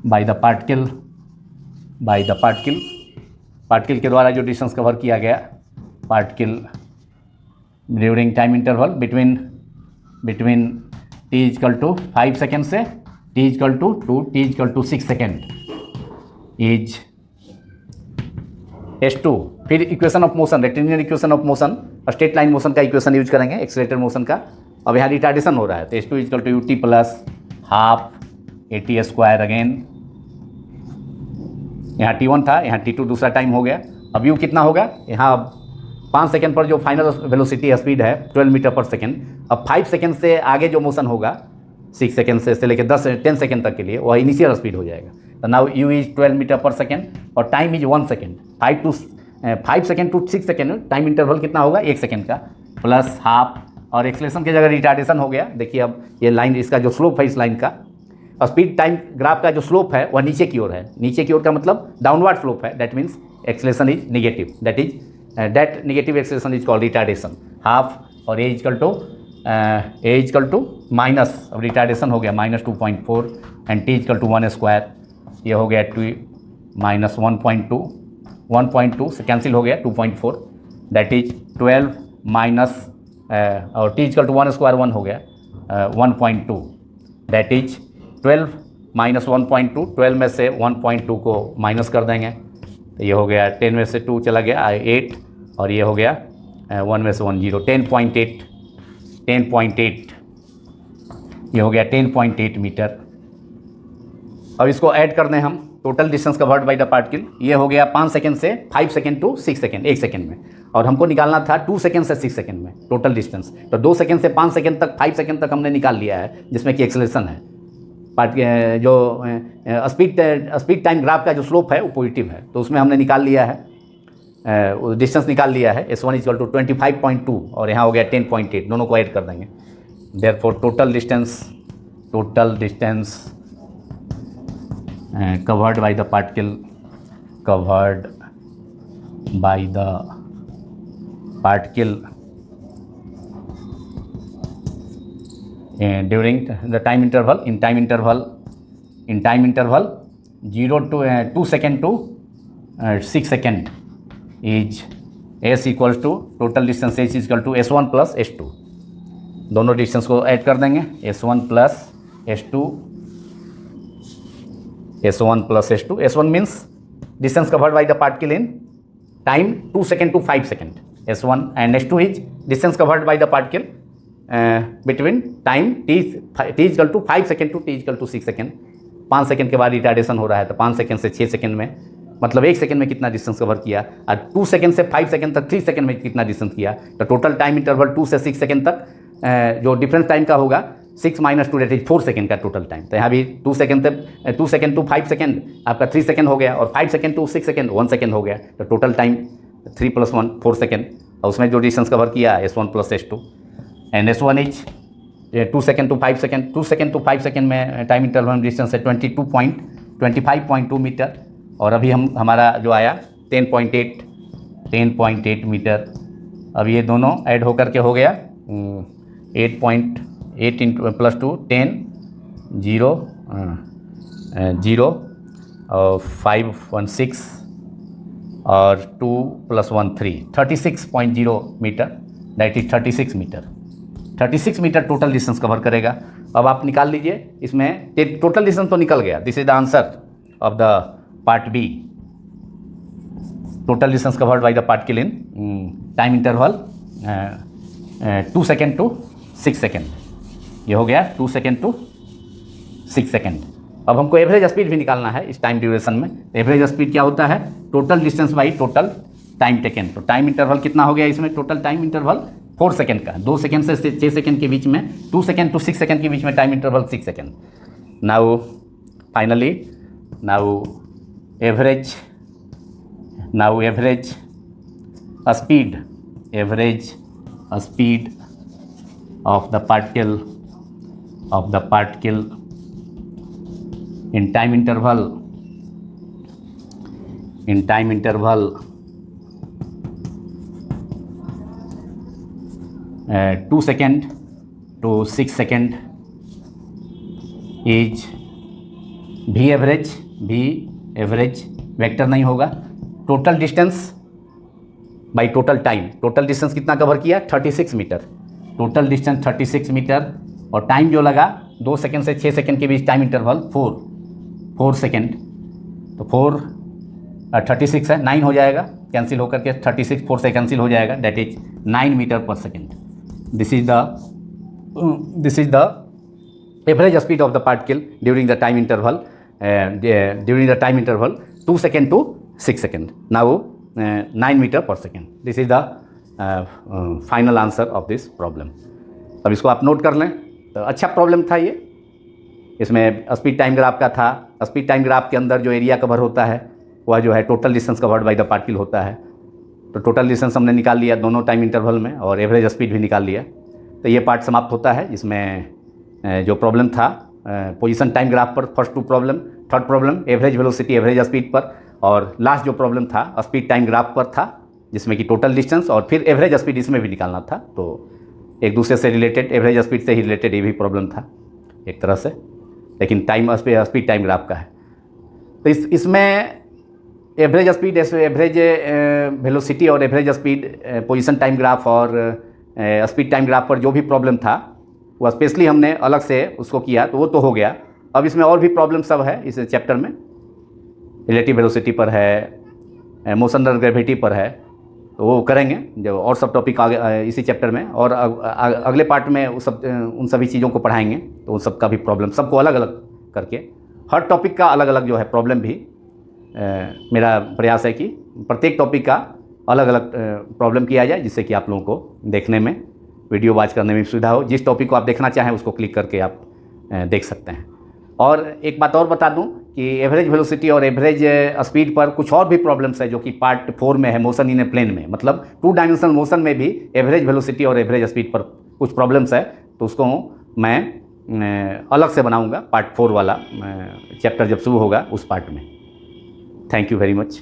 by the particle particle के द्वारा जो डिस्टेंस कवर किया गया, particle during time interval between t = 5 second से t = 2 t = 6 second is S2। फिर equation of motion, rectangular equation of motion, straight line motion का equation use करेंगे, accelerator motion का। अब यहाँ रिटार्डेशन हो रहा है, तो S2 = ut + ½ at square. Again यहाँ T1 था, यहाँ T2 दूसरा टाइम हो गया। अब u कितना होगा, यहाँ 5 सेकेंड पर जो फाइनल वेलोसिटी स्पीड है 12 मीटर पर सेकेंड, अब 5 सेकेंड से आगे जो मोशन होगा 6 सेकेंड से लेकर 10 सेकेंड तक के लिए वह इनिशियल स्पीड हो जाएगा। तो now u is 12 metre per second और time is 1 second. 5 second to 6 second, time interval कितना होगा 1 सेकेंड का, प्लस हाफ, और एक्सेलरेशन की जगह रिटार्डेशन हो गया। देखिए अब ये लाइन, इसका जो स्लोप है इस लाइन का, और स्पीड टाइम ग्राफ का जो स्लोप है वह नीचे की ओर है। नीचे की ओर का मतलब डाउनवर्ड स्लोप है, that means acceleration is negative, that negative acceleration is called retardation. Half और ए इजकल टू माइनस, अब रिटार्डेशन हो गया -2.4 and t is equal to 1 square, ये हो गया 2 माइनस 1.2 से कैंसिल हो गया 2.4, दैट इज 12 माइनस और टी इजकल टू 1 स्क्वायर 1 हो गया 1.2, दैट इज 12 माइनस 1.2, 12 में से 1.2 को माइनस कर देंगे तो ये हो गया 10 में से 2 चला गया 8, और ये हो गया 1 में से 1 0, 10.8, ये हो गया 10.8 मीटर। अब इसको ऐड कर दें हम, total distance covered by the particle, ये हो गया 5 सेकेंड से 5 सेकेंड टू 6 सेकेंड, 1 सेकेंड में, और हमको निकालना था 2 सेकेंड से 6 सेकेंड में टोटल डिस्टेंस। तो 2 सेकेंड से 5 सेकेंड तक, 5 सेकेंड तक हमने निकाल लिया है, जिसमें कि एक्सेलरेशन है। जो स्पीड टाइम ग्राफ का जो स्लोप है वो पॉजिटिव है, तो उसमें हमने निकाल लिया है, डिस्टेंस निकाल लिया है, S1 इक्वल टू 25.2 और यहाँ हो गया 10.8, दोनों को ऐड कर देंगे। Therefore total distance covered by the particle during the time interval, in time interval 0 to 2 second to 6 second is S equals to total distance H equal to S1 plus S2, दोनों distance को add कर देंगे, S1 plus S2, S1 means distance covered by the particle in time 2 second to 5 second, S1 and S2 is distance covered by the particle between time t equal to 5 second to t equal to 6 second. 5 second के बाद retardation हो रहा है, तो 5 second से 6 second में, मतलब 1 second में कितना डिस्टेंस कवर किया, और 2 सेकेंड से 5 सेकेंड तक 3 सेकेंड में कितना डिस्टेंस किया। तो टोटल टाइम इंटरवल 2 से 6 सेकेंड तक जो डिफरेंस टाइम का होगा 6 माइनस 2 दैट इज 4 सेकेंड का टोटल टाइम। तो यहाँ भी 2 सेकेंड टू 5 सेकेंड आपका 3 सेकेंड हो गया, और 5 सेकेंड टू 6 सेकेंड 1 सेकेंड हो गया। तो टोटल टाइम 3 + 1 4 सेकेंड, और उसमें जो डिस्टेंस कवर किया S1 plus S2, and S1 is 2 second to 5 second, 2 second to 5 second में टाइम इंटरवल डिस्टेंस है 25.2 मीटर, और अभी हमारा जो आया 10.8 मीटर। अब ये दोनों ऐड होकर के हो गया 8.8 + 2 10 0 0 और 5 1 6 और 2 + 1 3 36.0 metre, that is 36 metre total distance cover करेगा। अब आप निकाल लीजिए, इसमें टोटल डिस्टेंस तो निकल गया, this is the answer of the part B. Total distance covered by the particle in time interval 2 second to 6 second, ये हो गया 2 सेकेंड टू 6 सेकेंड। अब हमको एवरेज स्पीड भी निकालना है इस टाइम ड्यूरेशन में। एवरेज स्पीड क्या होता है, total distance by total time taken. तो टाइम इंटरवल कितना हो गया इसमें, टोटल टाइम इंटरवल 4 सेकेंड का, 2 सेकेंड से 6 सेकेंड के बीच में, 2 सेकेंड टू 6 सेकेंड के बीच में time interval 6 second. Now finally average speed of the particle in time interval 2 second to 6 second is V average vector नहीं होगा, total distance by total time. Total distance कितना cover किया, 36 metre, total distance 36 metre, और time जो लगा 2 second से 6 second के बीच time interval 4 second. तो 4 36 है, 9 हो जाएगा, कैंसिल होकर के 36 4 से कैंसिल हो जाएगा, that is 9 metre per second. This is the average speed of the particle during the time interval 2 second to 6 second. Now 9 metre per second. This is the final answer of this problem. अब इसको आप note कर लें, तो अच्छा problem था ये। इसमें स्पीड टाइम ग्राफ का था। स्पीड टाइम ग्राफ के अंदर जो एरिया कवर होता है वह जो है total distance covered by the particle होता है। तो टोटल डिस्टेंस हमने निकाल लिया दोनों टाइम इंटरवल में, और एवरेज स्पीड भी निकाल लिया। तो ये पार्ट समाप्त होता है, जिसमें जो प्रॉब्लम था पोजीशन टाइम ग्राफ पर, first two problem, third problem average velocity average speed पर, और लास्ट जो प्रॉब्लम था स्पीड टाइम ग्राफ पर था, जिसमें कि टोटल डिस्टेंस और फिर एवरेज स्पीड इसमें भी निकालना था। तो एक दूसरे से रिलेटेड, एवरेज स्पीड से ही रिलेटेड ये भी प्रॉब्लम था एक तरह से, लेकिन टाइम स्पीड टाइम ग्राफ का है। तो इसमें एवरेज स्पीड, एवरेज वेलोसिटी और average speed, position time graph और स्पीड टाइम ग्राफ पर जो भी प्रॉब्लम था वो स्पेशली हमने अलग से उसको किया, तो वो तो हो गया। अब इसमें और भी प्रॉब्लम सब है इस चैप्टर में, रिलेटिव वेलोसिटी पर है, मोशन अंडर ग्रेविटी पर है, तो वो करेंगे जो और सब टॉपिक आगे इसी चैप्टर में, और अगले पार्ट में उन सभी चीज़ों को पढ़ाएंगे। तो उन सब का भी प्रॉब्लम सबको अलग अलग करके, हर टॉपिक का अलग अलग जो है प्रॉब्लम भी मेरा प्रयास है कि प्रत्येक टॉपिक का अलग अलग प्रॉब्लम किया जाए, जिससे कि आप लोगों को देखने में, वीडियो वॉच करने में सुविधा हो। जिस टॉपिक को आप देखना चाहें उसको क्लिक करके आप देख सकते हैं। और एक बात और बता दूं कि एवरेज वेलोसिटी और एवरेज स्पीड पर कुछ और भी प्रॉब्लम्स है, जो कि पार्ट 4 में है, मोशन इन ए प्लेन में, मतलब 2 डायमेंशनल मोशन में भी एवरेज वेलोसिटी और एवरेज स्पीड पर कुछ प्रॉब्लम्स है। तो उसको मैं अलग से बनाऊंगा, पार्ट 4 वाला चैप्टर जब शुरू होगा उस पार्ट में। Thank you very much.